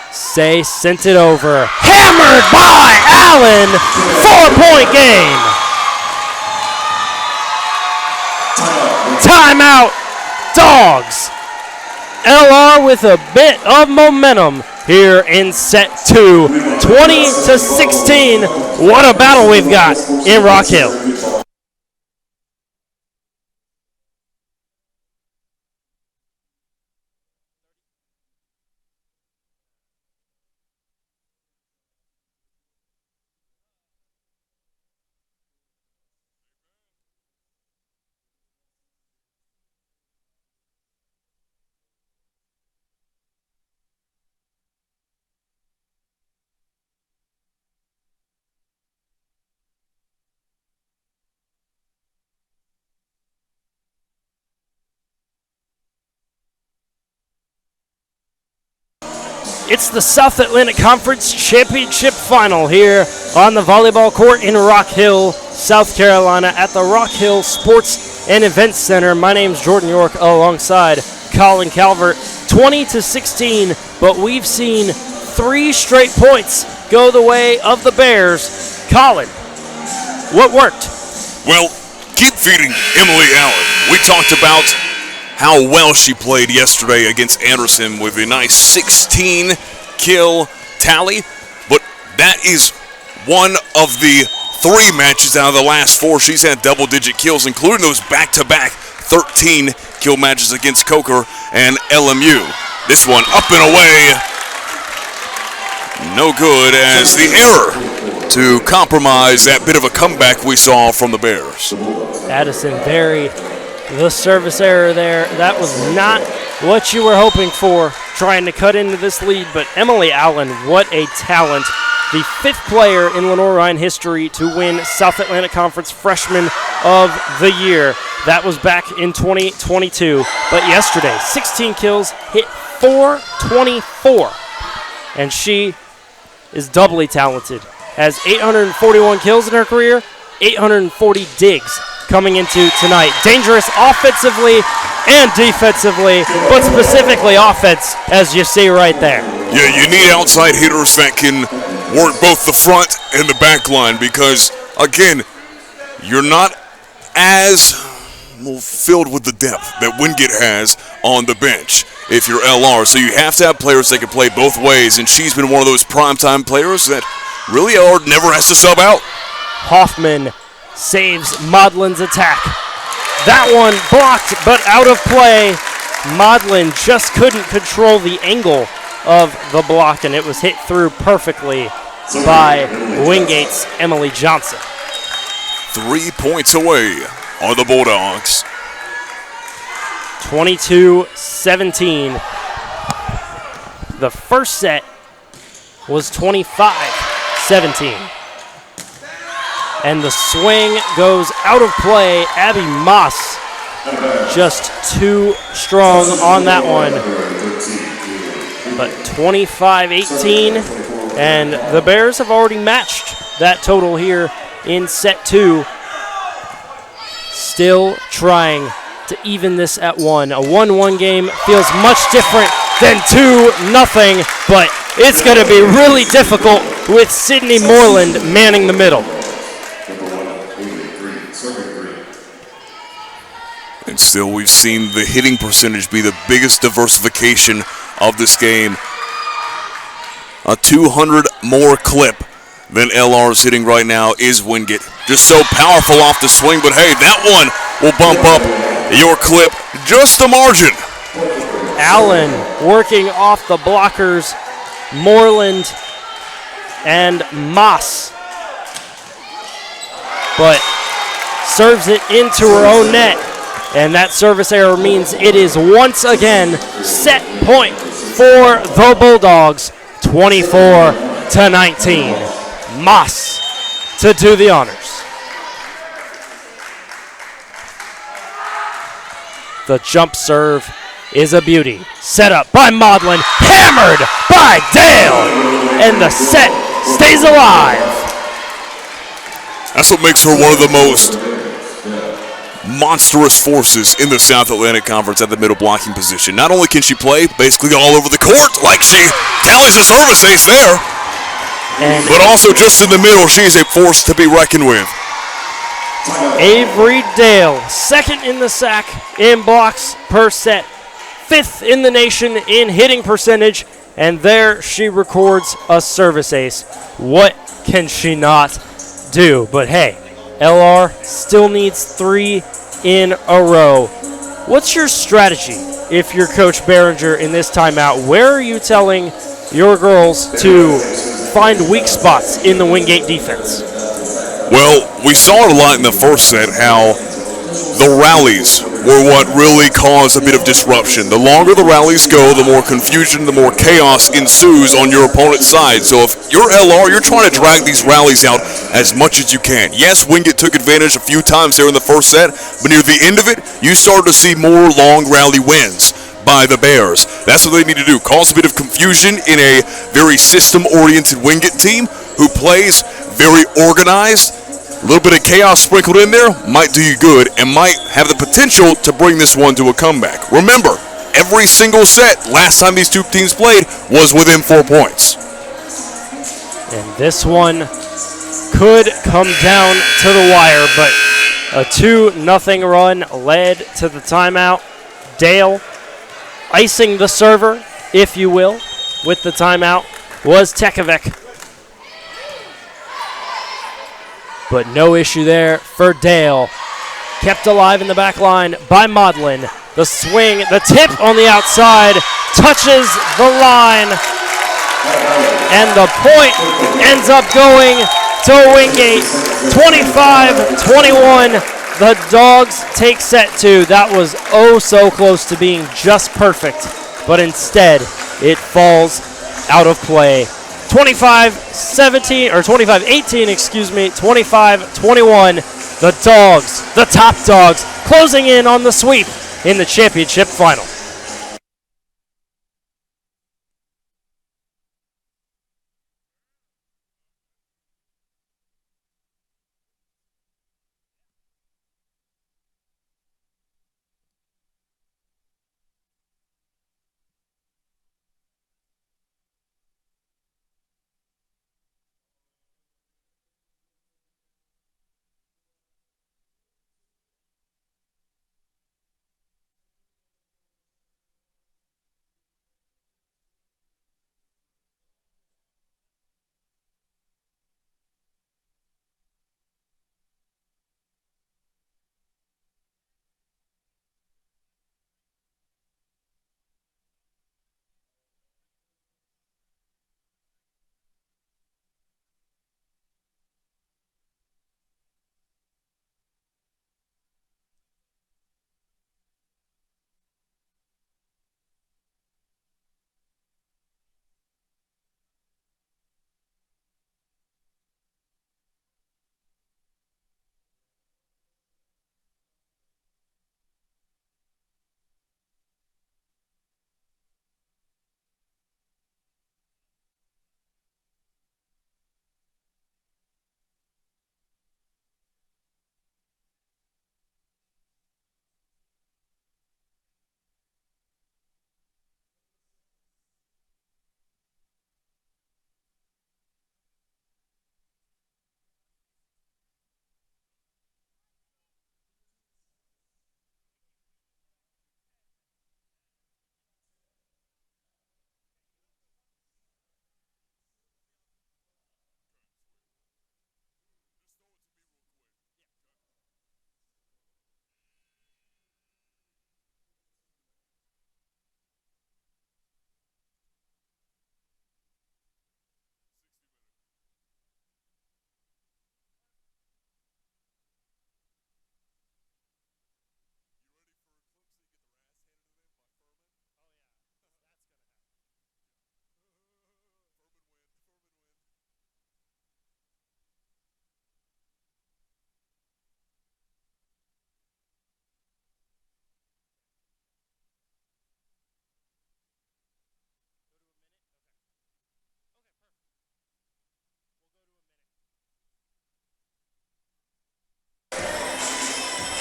Say sent it over. Hammered by Allen. 4-point game. Timeout, Dogs. LR with a bit of momentum here in set 2. 20-16. What a battle we've got. got in Rock Hill. It's the South Atlantic Conference Championship Final here on the volleyball court in Rock Hill, South Carolina at the Rock Hill Sports and Events Center. My name's Jordan York alongside Colin Calvert. 20-16, but we've seen 3 straight points go the way of the Bears. Colin, what worked? Well, keep feeding Emily Allen. We talked about how well she played yesterday against Anderson with a nice 16-kill tally, but that is one of the 3 matches out of the last 4 she's had double-digit kills, including those back-to-back 13-kill matches against Coker and LMU. This one up and away, no good, as the error to compromise that bit of a comeback we saw from the Bears. Addison Berry, the service error there, that was not what you were hoping for, trying to cut into this lead, but Emily Allen, what a talent. The 5th player in Lenoir-Rhyne history to win South Atlantic Conference Freshman of the Year. That was back in 2022, but yesterday, 16 kills, hit .424, and she is doubly talented. Has 841 kills in her career, 840 digs coming into tonight. Dangerous offensively and defensively, but specifically offense, as you see right there. Yeah, you need outside hitters that can work both the front and the back line because, again, you're not as filled with the depth that Wingate has on the bench if you're LR. So you have to have players that can play both ways, and she's been one of those primetime players that really LR never has to sub out. Hoffman saves Maudlin's attack. That one blocked, but out of play. Maudlin just couldn't control the angle of the block, and it was hit through perfectly by Wingate's Emily Johnson. 3 points away are the Bulldogs. 22-17. The first set was 25-17. And the swing goes out of play. Abby Moss just too strong on that one. But 25-18, and the Bears have already matched that total here in set 2. Still trying to even this at 1. A 1-1 game feels much different than 2-0, but it's going to be really difficult with Sydney Moreland manning the middle. And still, we've seen the hitting percentage be the biggest diversification of this game. A 200 more clip than LR's hitting right now is Wingate. Just so powerful off the swing, but hey, that one will bump up your clip just a margin. Allen working off the blockers, Moreland and Moss, but serves it into her own net. And that service error means it is once again set point for the Bulldogs, 24-19. Moss to do the honors. The jump serve is a beauty. Set up by Maudlin, hammered by Dale, and the set stays alive. That's what makes her one of the most monstrous forces in the South Atlantic Conference at the middle blocking position. Not only can she play basically all over the court, like she tallies a service ace there, but also just in the middle, she is a force to be reckoned with. Avery Dale, 2nd in the SAC in blocks per set, 5th in the nation in hitting percentage, and there she records a service ace. What can she not do? But hey, LR still needs 3 in a row. What's your strategy if you're Coach Behringer in this timeout? Where are you telling your girls to find weak spots in the Wingate defense? Well, we saw it a lot in the first set, how the rallies were what really caused a bit of disruption. The longer the rallies go, the more confusion, the more chaos ensues on your opponent's side. So if you're LR, you're trying to drag these rallies out as much as you can. Yes, Wingate took advantage a few times there in the first set, but near the end of it, you started to see more long rally wins. by the Bears. That's what they need to do. Cause a bit of confusion in a very system-oriented Wingate team who plays very organized. A little bit of chaos sprinkled in there might do you good and might have the potential to bring this one to a comeback. Remember, every single set last time these two teams played was within 4 points. And this one could come down to the wire, but a 2-0 run led to the timeout. Dale icing the server, if you will, with the timeout was Tekovic. But no issue there for Dale. Kept alive in the back line by Maudlin. The swing, the tip on the outside, touches the line. And the point ends up going to Wingate. 25-21. The Dogs take set 2. That was oh so close to being just perfect. But instead, it falls out of play. 25-18, 25-21. The Dogs, the top Dogs, closing in on the sweep in the championship final.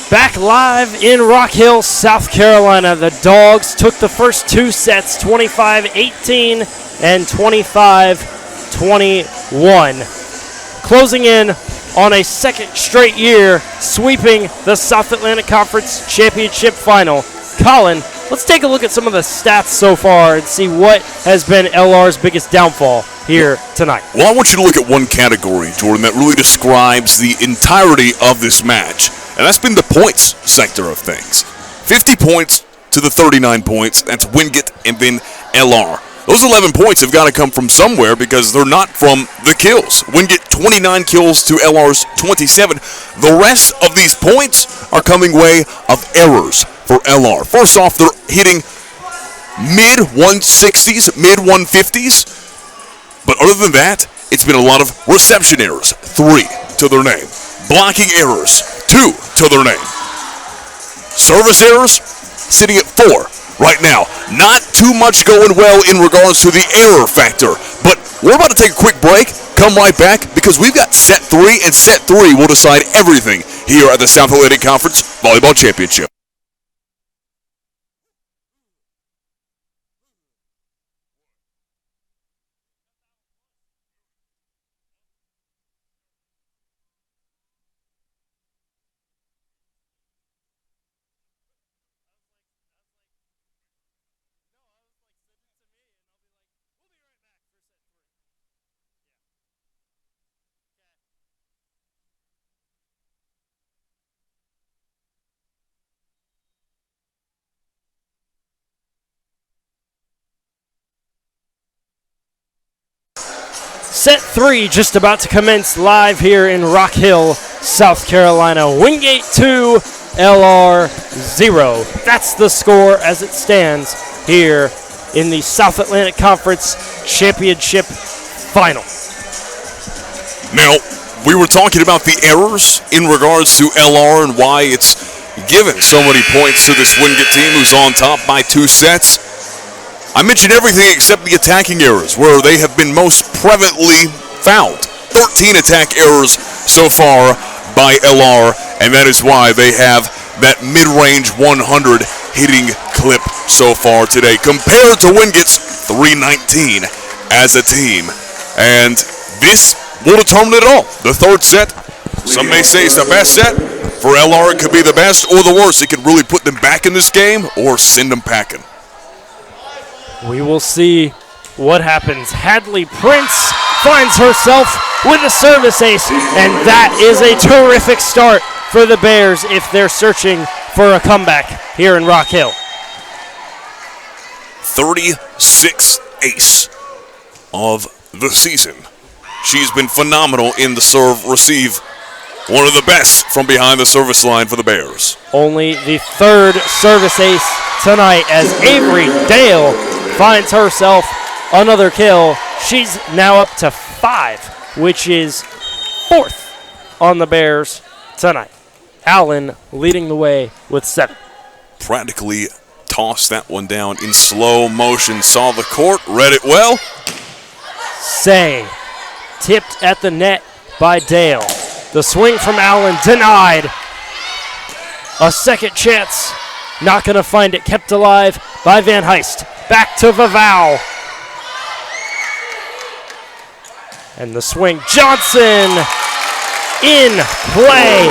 Back live in Rock Hill, South Carolina. The Dogs took the first 2 sets, 25-18 and 25-21. Closing in on a second straight year, sweeping the South Atlantic Conference Championship Final. Colin, let's take a look at some of the stats so far and see what has been LR's biggest downfall here tonight. Well, I want you to look at one category, Jordan, that really describes the entirety of this match. And that's been the points sector of things. 50 points to the 39 points. That's Wingate and then LR. Those 11 points have got to come from somewhere because they're not from the kills. Wingate 29 kills to LR's 27. The rest of these points are coming way of errors for LR. First off, they're hitting mid-160s, mid-150s. But other than that, it's been a lot of reception errors, 3 to their name. Blocking errors, 2 to their name. Service errors, sitting at 4 right now. not too much going well in regards to the error factor. But we're about to take a quick break, come right back, because we've got set 3, and set 3 will decide everything here at the South Atlantic Conference Volleyball Championship. Set 3 just about to commence live here in Rock Hill, South Carolina. Wingate 2, LR 0. That's the score as it stands here in the South Atlantic Conference Championship Final. Now, we were talking about the errors in regards to LR and why it's given so many points to this Wingate team who's on top by 2 sets. I mentioned everything except the attacking errors, where they have been most prevalently found. 13 attack errors so far by LR, and that is why they have that mid-range 100 hitting clip so far today, compared to Wingate's 319 as a team. And this will determine it all. The third set, some may say it's the best set. For LR, it could be the best or the worst. It could really put them back in this game or send them packing. We will see what happens. Hadley Prince finds herself with a service ace, and that is a terrific start for the Bears if they're searching for a comeback here in Rock Hill. 36 ace of the season. She's been phenomenal in the serve-receive. One of the best from behind the service line for the Bears. Only the third service ace tonight as Avery Dale finds herself another kill. She's now up to 5, which is 4th on the Bears tonight. Allen leading the way with 7. Practically tossed that one down in slow motion. Saw the court, read it well. Say, tipped at the net by Dale. The swing from Allen denied. A second chance, not going to find it, kept alive by Van Heist. Back to Vavau. And the swing, Johnson in play.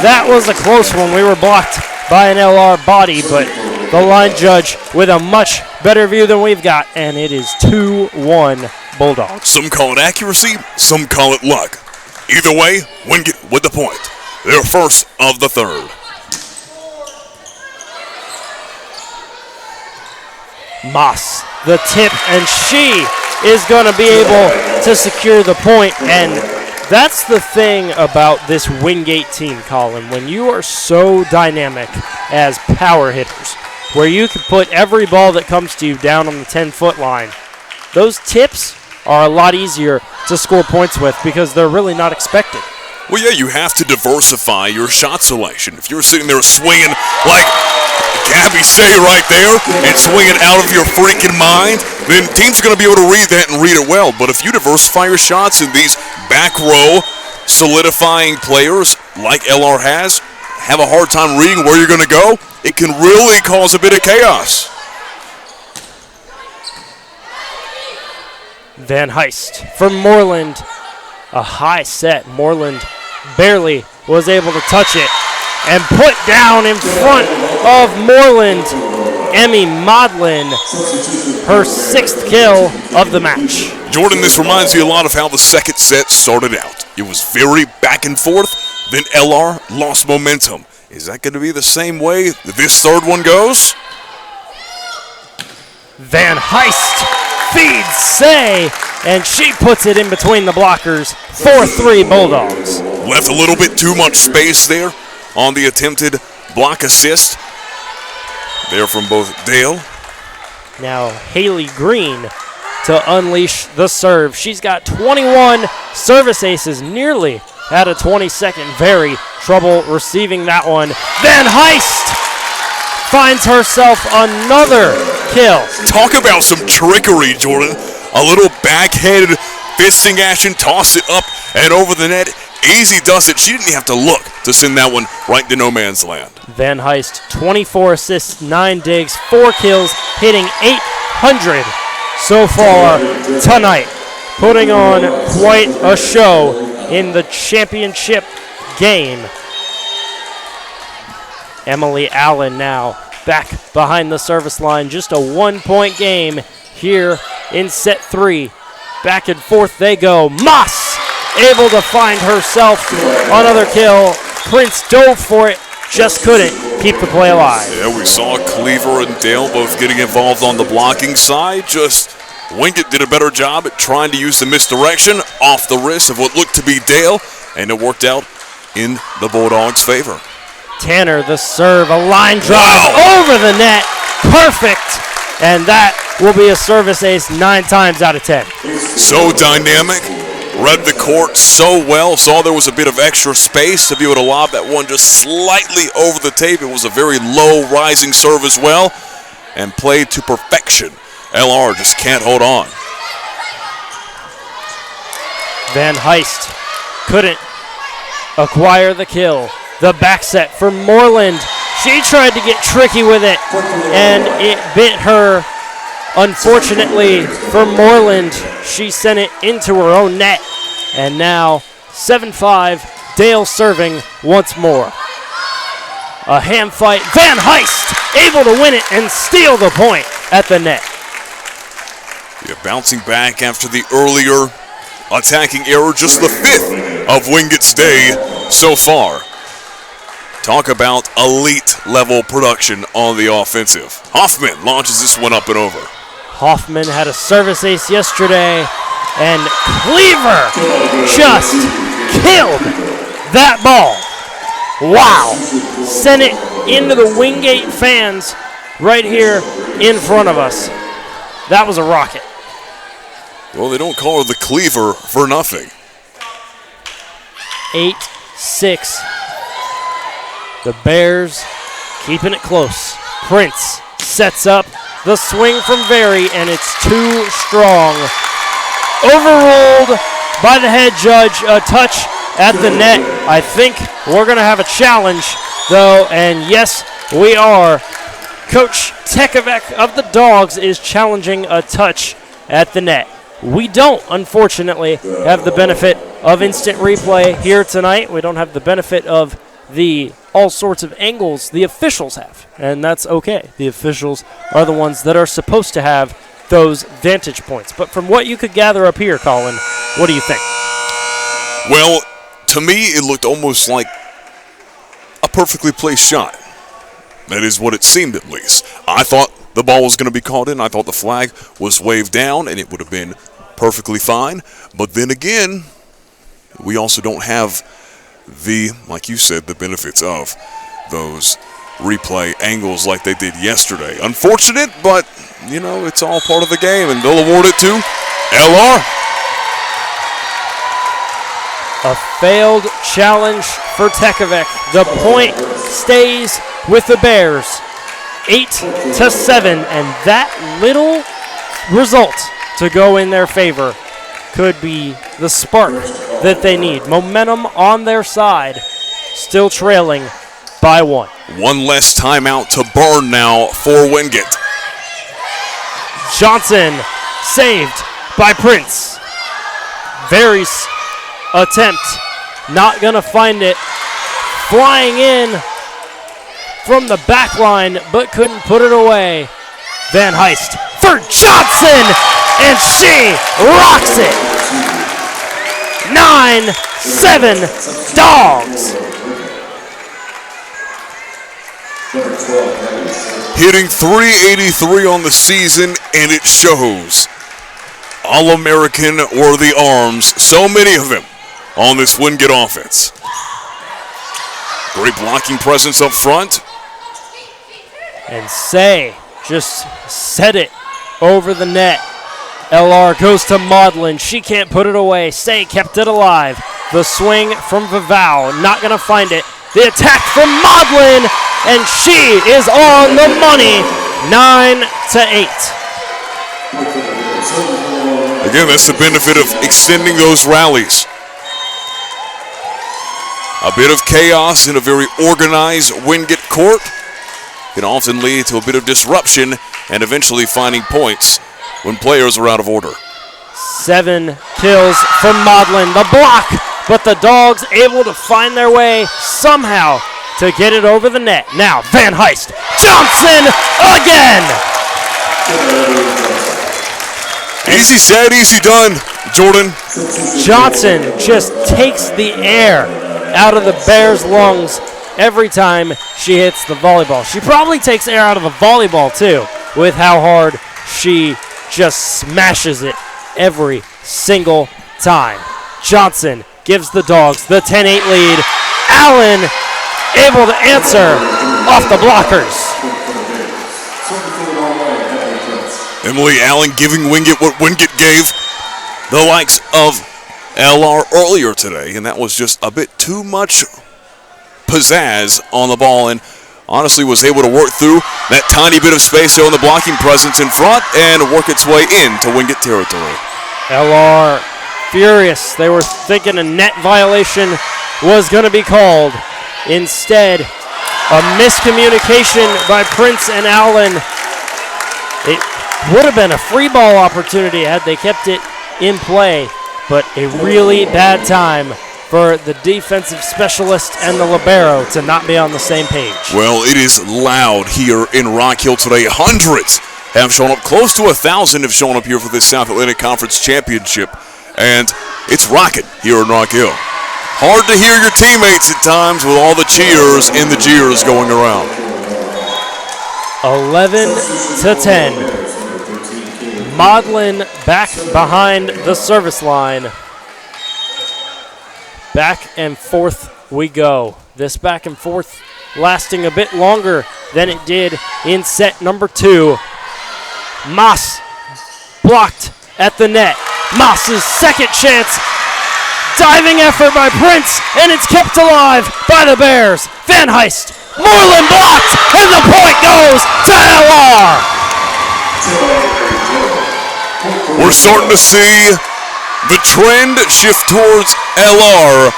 That was a close one. We were blocked by an LR body, but the line judge with a much better view than we've got, and it is 2-1 Bulldogs. Some call it accuracy, some call it luck. Either way, Wingate with the point. They're first of the third. Moss, the tip, and she is going to be able to secure the point. And that's the thing about this Wingate team, Colin. When you are so dynamic as power hitters, where you can put every ball that comes to you down on the 10-foot line, those tips are a lot easier to score points with because they're really not expected. Well, yeah, you have to diversify your shot selection. If you're sitting there swinging like Gabby say right there and swinging out of your freaking mind, then teams are going to be able to read that and read it well. But if you diversify your shots and these back row solidifying players like LR has have a hard time reading where you're going to go, it can really cause a bit of chaos. Van Heist for Moreland. A high set. Moreland barely was able to touch it and put down in front of Moreland. Emmy Modlin, her 6th kill of the match. Jordan, this reminds me a lot of how the second set started out. It was very back and forth, then LR lost momentum. Is that going to be the same way this third one goes? Van Heist feeds Say, and she puts it in between the blockers. 4-3 Bulldogs. Left a little bit too much space there on the attempted block assist. There from both Dale. Now Haley Green to unleash the serve. She's got 21 service aces, nearly at a 22nd. Very trouble receiving that one. Van Heist finds herself another kill. Talk about some trickery, Jordan. A little backhanded fisting action, toss it up and over the net. Easy does it. She didn't have to look to send that one right to no man's land. Van Heist, 24 assists, 9 digs, 4 kills, hitting .800 so far tonight. Putting on quite a show in the championship game. Emily Allen now back behind the service line. Just a 1-point game here in set 3. Back and forth they go. Moss able to find herself another kill. Prince dove for it, just couldn't keep the play alive. Yeah, we saw Cleaver and Dale both getting involved on the blocking side. Just Wingate did a better job at trying to use the misdirection off the wrist of what looked to be Dale, and it worked out in the Bulldogs' favor. Tanner, the serve, a line drive over the net. Perfect. And that will be a service ace 9 times out of 10. So dynamic. Read the court so well. Saw there was a bit of extra space to be able to lob that one just slightly over the tape. It was a very low rising serve as well and played to perfection. LR just can't hold on. Van Heist couldn't acquire the kill. The back set for Moreland. She tried to get tricky with it, and it bit her. Unfortunately for Moreland, she sent it into her own net. And now 7-5, Dale serving once more. A hand fight. Van Heist able to win it and steal the point at the net. Yeah, bouncing back after the earlier attacking error, just the 5th of Wingate's day so far. Talk about elite level production on the offensive. Hoffman launches this one up and over. Hoffman had a service ace yesterday, and Cleaver just killed that ball. Wow. Sent it into the Wingate fans right here in front of us. That was a rocket. Well, they don't call her the Cleaver for nothing. 8-6. The Bears keeping it close. Prince sets up the swing from Very, and it's too strong. Overruled by the head judge. A touch at the net. I think we're going to have a challenge, though, and yes, we are. Coach Tekovec of the Dogs is challenging a touch at the net. We don't, unfortunately, have the benefit of instant replay here tonight. We don't have the benefit of the all sorts of angles the officials have, and that's okay. The officials are the ones that are supposed to have those vantage points. But from what you could gather up here, Colin, what do you think? Well, to me, it looked almost like a perfectly placed shot. That is what it seemed, at least. I thought the ball was going to be called in. I thought the flag was waved down, and it would have been perfectly fine. But then again, we also don't have like you said, the benefits of those replay angles like they did yesterday. Unfortunate, but, it's all part of the game, and they'll award it to LR. A failed challenge for Tekovec. The point stays with the Bears, 8-7, and that little result to go in their favor could be the spark that they need. Momentum on their side, still trailing by 1. One less timeout to burn now for Wingate. Johnson saved by Prince. Very's attempt, not going to find it. Flying in from the back line, but couldn't put it away. Van Heist for Johnson, and she rocks it. 9-7 Dogs. Hitting .383 on the season, and it shows. All-American worthy arms, so many of them on this Wingate offense. Great blocking presence up front. And Say just set it over the net. LR goes to Maudlin. She can't put it away. Say kept it alive. The swing from Vivau. Not going to find it. The attack from Maudlin. and she is on the money, 9-8. Again, that's the benefit of extending those rallies. A bit of chaos in a very organized Wingate court can often lead to a bit of disruption and eventually finding points when players are out of order. 7 kills for Maudlin. The block, but the Dogs able to find their way somehow to get it over the net. Now Van Heist. Johnson again! Easy said, easy done, Jordan. Johnson just takes the air out of the Bears' lungs every time she hits the volleyball. She probably takes air out of a volleyball too, with how hard she just smashes it every single time. Johnson gives the Dogs the 10-8 lead. Allen able to answer off the blockers. Emily Allen giving Wingate what Wingate gave the likes of LR earlier today, and that was just a bit too much pizzazz on the ball, and honestly was able to work through that tiny bit of space there on the blocking presence in front and work its way into Wingate territory. LR furious. They were thinking a net violation was going to be called. Instead, a miscommunication by Prince and Allen. It would have been a free ball opportunity had they kept it in play, but a really bad time for the defensive specialist and the libero to not be on the same page. Well, it is loud here in Rock Hill today. Hundreds have shown up. Close to 1,000 have shown up here for this South Atlantic Conference Championship, and it's rocking here in Rock Hill. Hard to hear your teammates at times with all the cheers and the jeers going around. 11-10. Maudlin back behind the service line. Back and forth we go. This back and forth lasting a bit longer than it did in set number 2. Moss blocked at the net. Moss's second chance. Diving effort by Prince, and it's kept alive by the Bears. Van Heist. Moreland blocked, and the point goes to LR. We're starting to see the trend shift towards LR.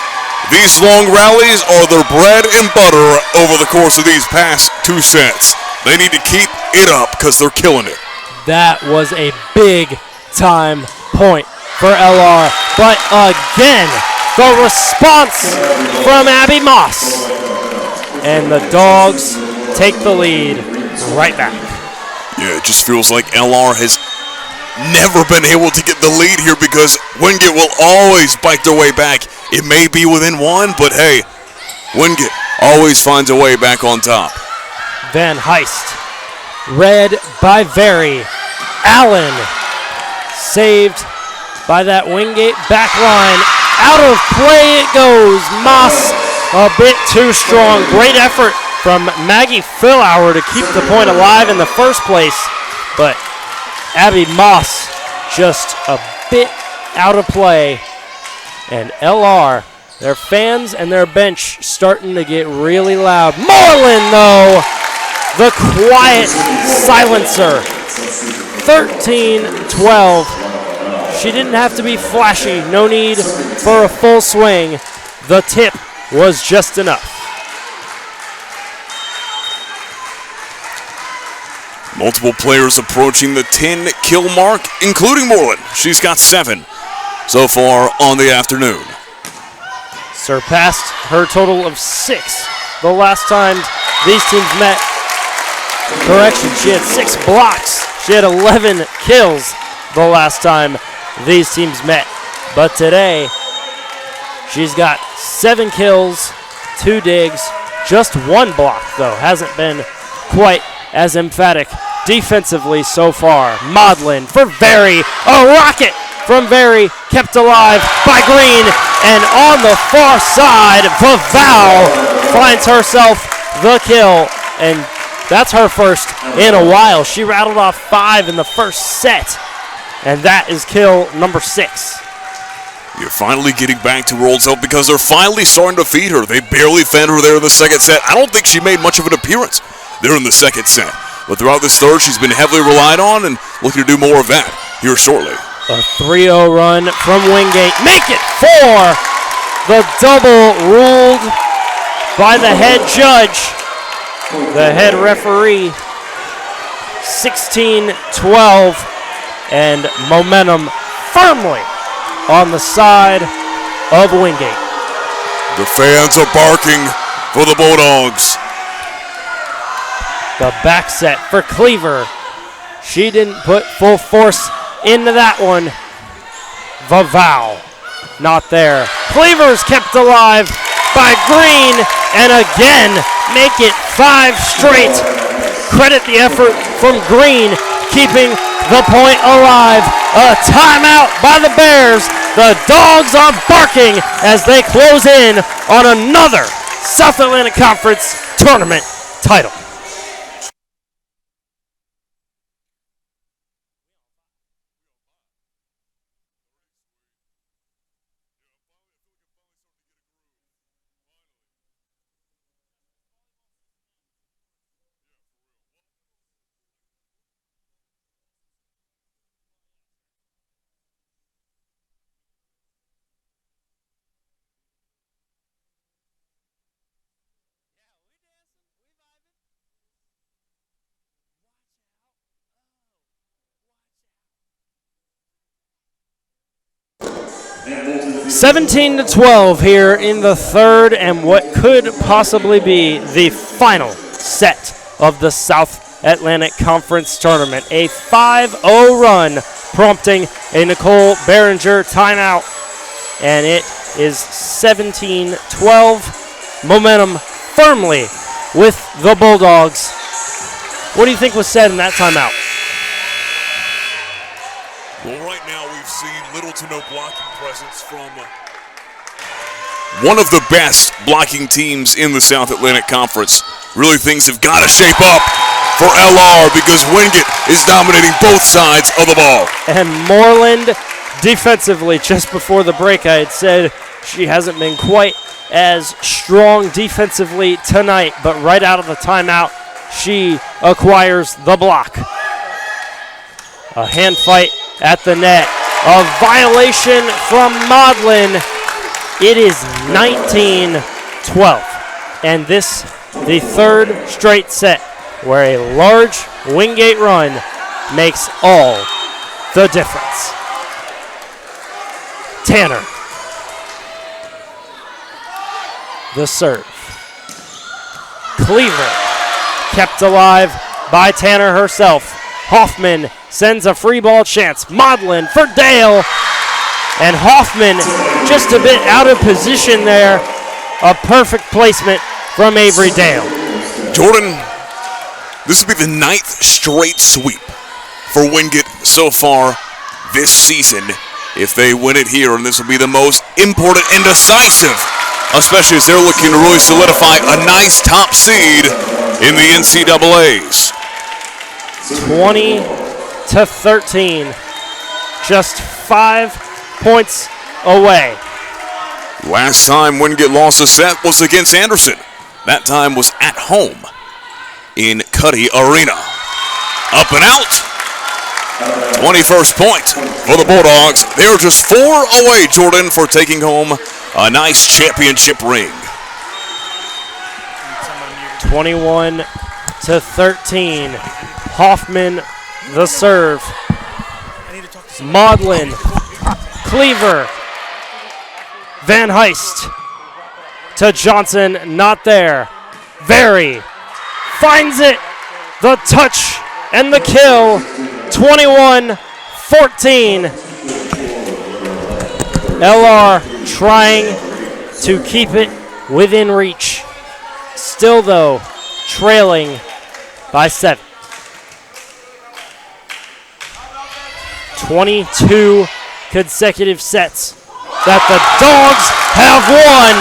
These long rallies are their bread and butter over the course of these past 2 sets. They need to keep it up because they're killing it. That was a big time point for LR. But again, the response from Abby Moss. And the Dogs take the lead right back. Yeah, it just feels like LR has never been able to get the lead here because Wingate will always bite their way back. It may be within 1, but hey, Wingate always finds a way back on top. Van Heist, read by Very. Allen, saved by that Wingate back line. Out of play it goes. Moss a bit too strong. Great effort from Maggie Philauer to keep the point alive in the first place, but Abby Moss just a bit out of play. And LR, their fans and their bench starting to get really loud. Moreland, though, the quiet silencer. 13-12. She didn't have to be flashy. No need for a full swing. The tip was just enough. Multiple players approaching the 10-kill mark, including Moreland. She's got 7 so far on the afternoon. Surpassed her total of 6 the last time these teams met. Correction, she had 6 blocks. She had 11 kills the last time these teams met. But today, she's got 7 kills, 2 digs, just 1 block, though. Hasn't been quite as emphatic defensively so far. Maudlin for Very. A rocket from Very, kept alive by Green. And on the far side, Vaval finds herself the kill. And that's her first in a while. She rattled off 5 in the first set. And that is kill number 6. You're finally getting back to World Zone because they're finally starting to feed her. They barely fed her there in the second set. I don't think she made much of an appearance there in the second set. But throughout this third, she's been heavily relied on and looking to do more of that here shortly. A 3-0 run from Wingate. Make it 4! The double ruled by the head judge, the head referee. 16-12, and momentum firmly on the side of Wingate. The fans are barking for the Bulldogs. The back set for Cleaver. She didn't put full force into that one. Vavau, not there. Cleaver's kept alive by Green, and again, make it 5 straight. Credit the effort from Green, keeping the point alive. A timeout by the Bears. The Dogs are barking as they close in on another South Atlantic Conference tournament title. And 17-12 here in the third, and what could possibly be the final set of the South Atlantic Conference Tournament. A 5-0 run, prompting a Nicole Behringer timeout, and it is 17-12. Momentum firmly with the Bulldogs. What do you think was said in that timeout? Well, right now we've seen little to no blocking presence from one of the best blocking teams in the South Atlantic Conference. Really, things have got to shape up for LR because Wingate is dominating both sides of the ball. And Moreland defensively, just before the break, I had said she hasn't been quite as strong defensively tonight, but right out of the timeout, she acquires the block. A hand fight at the net. A violation from Maudlin. It is 19-12. And this, the third straight set where a large Wingate run makes all the difference. Tanner. The serve. Cleaver kept alive by Tanner herself. Hoffman sends a free ball chance. Maudlin for Dale. And Hoffman just a bit out of position there. A perfect placement from Avery Dale. Jordan, this will be the 9th straight sweep for Wingate so far this season if they win it here, and this will be the most important and decisive, especially as they're looking to really solidify a nice top seed in the NCAAs. 20-13, just 5 points away. Last time Wingate lost a set was against Anderson. That time was at home in Cuddy Arena. Up and out. 21st point for the Bulldogs. They're just 4 away, Jordan, for taking home a nice championship ring. 21-13. Hoffman, the serve. Maudlin, Cleaver, Van Heist to Johnson, not there. Very finds it, the touch and the kill. 21-14. LR trying to keep it within reach. Still, though, trailing by 7. 22 consecutive sets that the Dogs have won,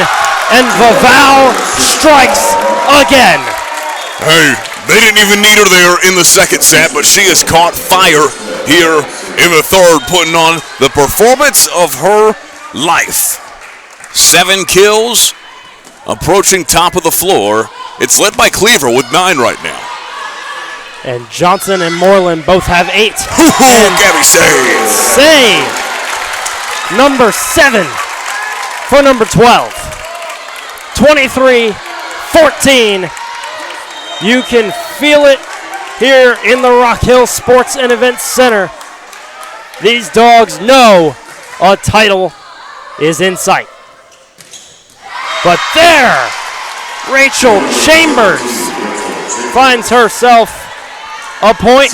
and Vavau strikes again. Hey, they didn't even need her there in the second set, but she has caught fire here in the third, putting on the performance of her life. 7 kills, approaching top of the floor. It's led by Cleaver with 9 right now. And Johnson and Moreland both have 8. Gabby save. Save. Number 7 for number 12. 23-14. You can feel it here in the Rock Hill Sports and Events Center. These dogs know a title is in sight. But there, Rachel Chambers finds herself a point,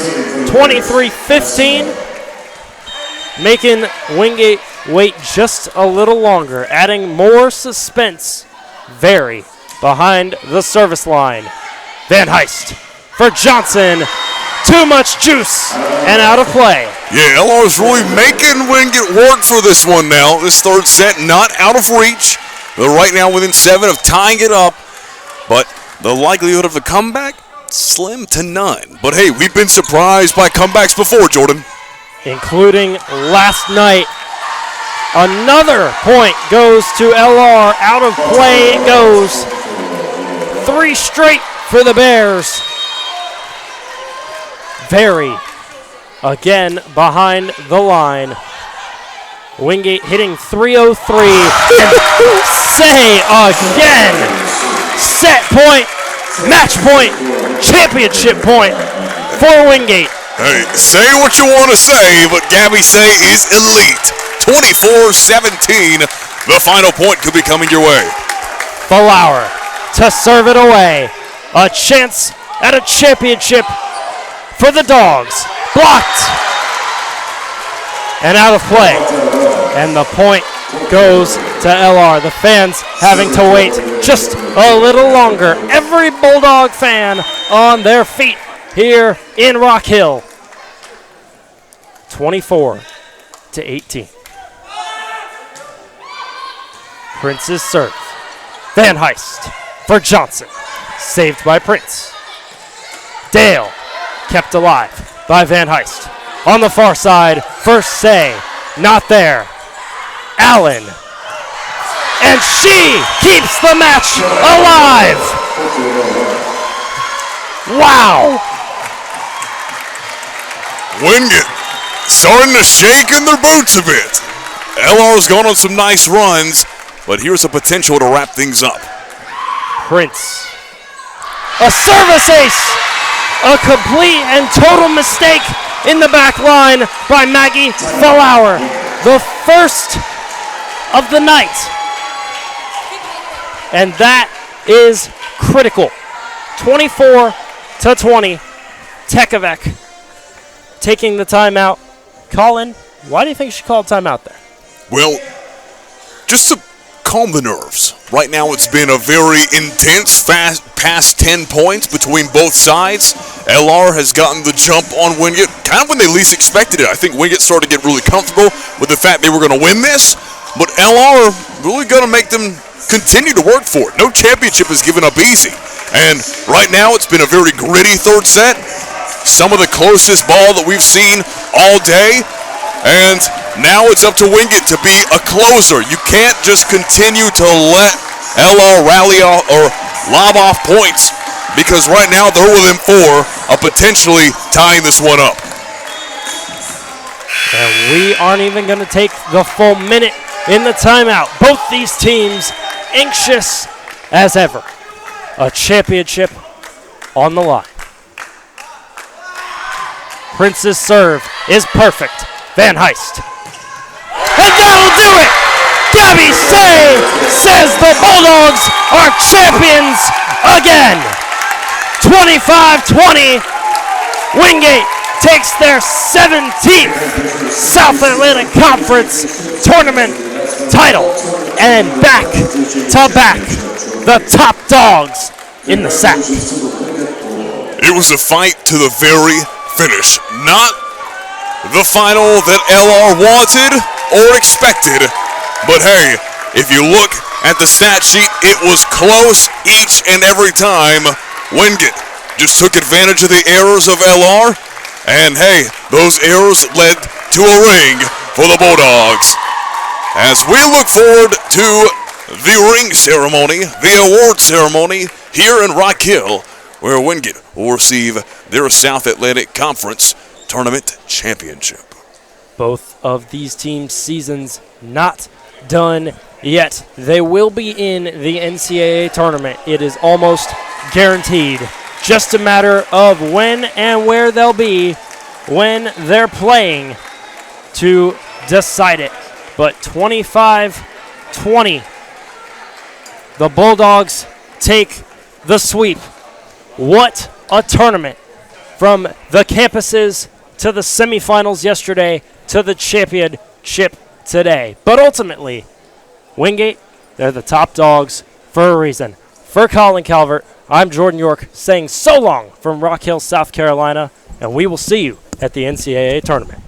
23-15, making Wingate wait just a little longer, adding more suspense. Very behind the service line. Van Heist for Johnson. Too much juice and out of play. Yeah, LR's really making Wingate work for this one now. This third set not out of reach. They're right now within 7 of tying it up, but the likelihood of a comeback, slim to none. But hey, we've been surprised by comebacks before, Jordan. Including last night. Another point goes to LR. Out of play it goes. 3 straight for the Bears. Very, again, behind the line. Wingate hitting 303. And say again. Set point, match point, championship point for Wingate. Hey, say what you want to say, but Gabby Say is elite. 24-17. The final point could be coming your way. Flower to serve it away. A chance at a championship for the Dogs. Blocked. And out of play. And the point goes to LR. The fans having to wait just a little longer. Every Bulldog fan on their feet here in Rock Hill. 24-18. Prince's serve. Van Heist for Johnson. Saved by Prince. Dale kept alive by Van Heist. On the far side, first say, not there. Allen. And she keeps the match alive. Wow. Wingate starting to shake in their boots a bit. LR's gone on some nice runs, but here's a potential to wrap things up. Prince. A service ace. A complete and total mistake in the back line by Maggie Flower. The first of the night. And that is critical. 24-20. Tekovec taking the timeout. Colin, why do you think she called timeout there? Well, just to calm the nerves. Right now it's been a very intense, fast, past 10 points between both sides. LR has gotten the jump on Wingate kind of when they least expected it. I think Wingate started to get really comfortable with the fact they were going to win this, but LR really going to make them continue to work for it. No championship is given up easy. And right now it's been a very gritty third set. Some of the closest ball that we've seen all day. And now it's up to Wingate to be a closer. You can't just continue to let LR rally off or lob off points, because right now they're within 4 of potentially tying this one up. And we aren't even going to take the full minute in the timeout. Both these teams anxious as ever. A championship on the line. Prince's serve is perfect. Van Heist. And that'll do it! Gabby Say says the Bulldogs are champions again! 25-20. Wingate takes their 17th South Atlantic Conference tournament title. And back to back, the top dogs in the SAC. It was a fight to the very finish. Not the final that LR wanted or expected, but hey, if you look at the stat sheet, it was close each and every time. Wingate just took advantage of the errors of LR, and hey, those errors led to a ring for the Bulldogs. as we look forward to the ring ceremony, the award ceremony here in Rock Hill, where Wingate will receive their South Atlantic Conference Tournament Championship. Both of these teams' seasons not done yet. They will be in the NCAA tournament. It is almost guaranteed. Just a matter of when and where they'll be when they're playing to decide it. But 25-20, the Bulldogs take the sweep. What a tournament, from the campuses to the semifinals yesterday to the championship today. But ultimately, Wingate, they're the top dogs for a reason. For Colin Calvert, I'm Jordan York saying so long from Rock Hill, South Carolina, and we will see you at the NCAA tournament.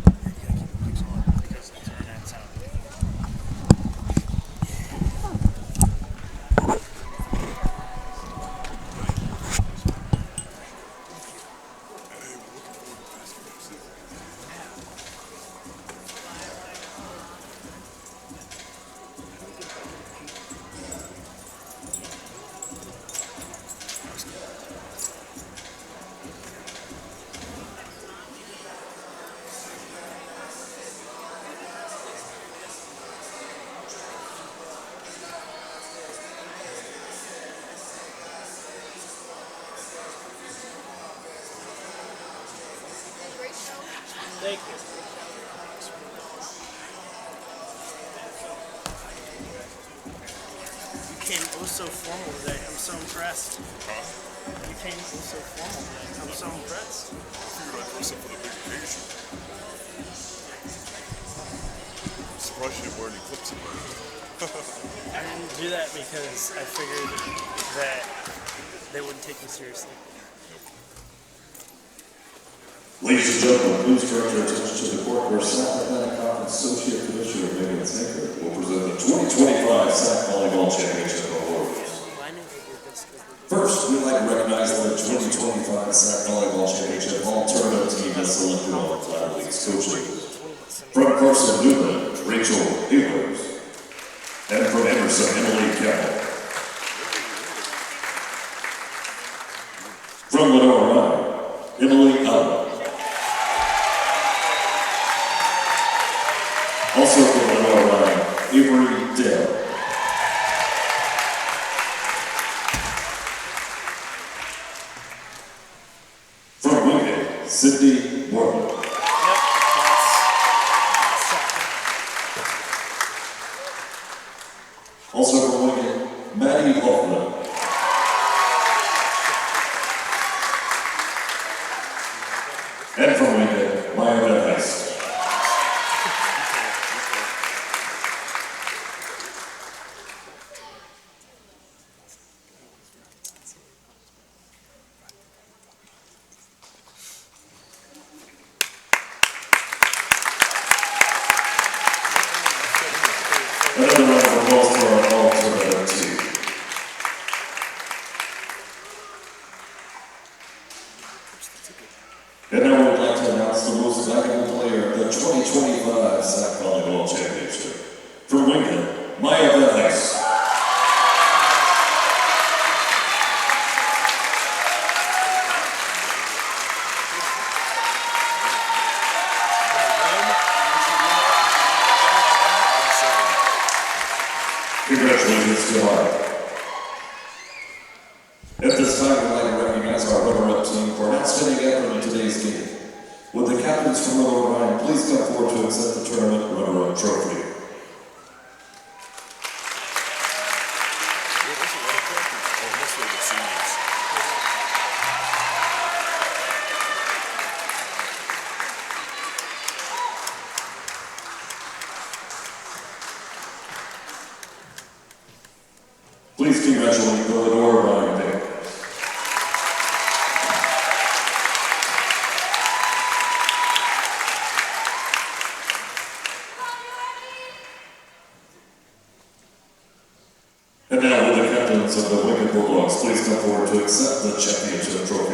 Thank you. You came so formal today. I'm so impressed. You came so formal today. I'm so impressed. I figured I'd dress up for the big occasion. I'm surprised you didn't wear any clips in there. I didn't do that because I figured that they wouldn't take me seriously. Ladies and gentlemen, please direct your attention to the court where South Atlantic Conference Associate Commissioner Megan Tinker will present the 2025 SAC Volleyball Championship Award. First, we'd like to recognize the 2025 SAC Volleyball Championship All-Tournament team that's selected on the Flat League's coaching. From Carson Newman, Rachel Ehlers, and from Emerson, Emily Keppel. From Lenoir-Rhyne, Emily Allen. Also from Lenoir-Rhyne, Avery Dale. From Wingate, Sydney Warren. Also from Wingate, Maddie Hoffman. And from Wingate, Maya Van Heist. Another round of applause for our all-tournament team. And now we'd like to announce the most valuable player of the 2025 SAC Volleyball Championship. From Wingate, Maya Van Heist. Congratulations to Maya. At this time, we'd like to recognize our runner-up team for an outstanding effort in today's game. Would the captains from Lenoir-Rhyne please come forward to accept the tournament runner-up trophy? Please congratulate the Lenoir-Rhyne team. And now, will the captains of the Wingate Bulldogs please come forward to accept the championship trophy?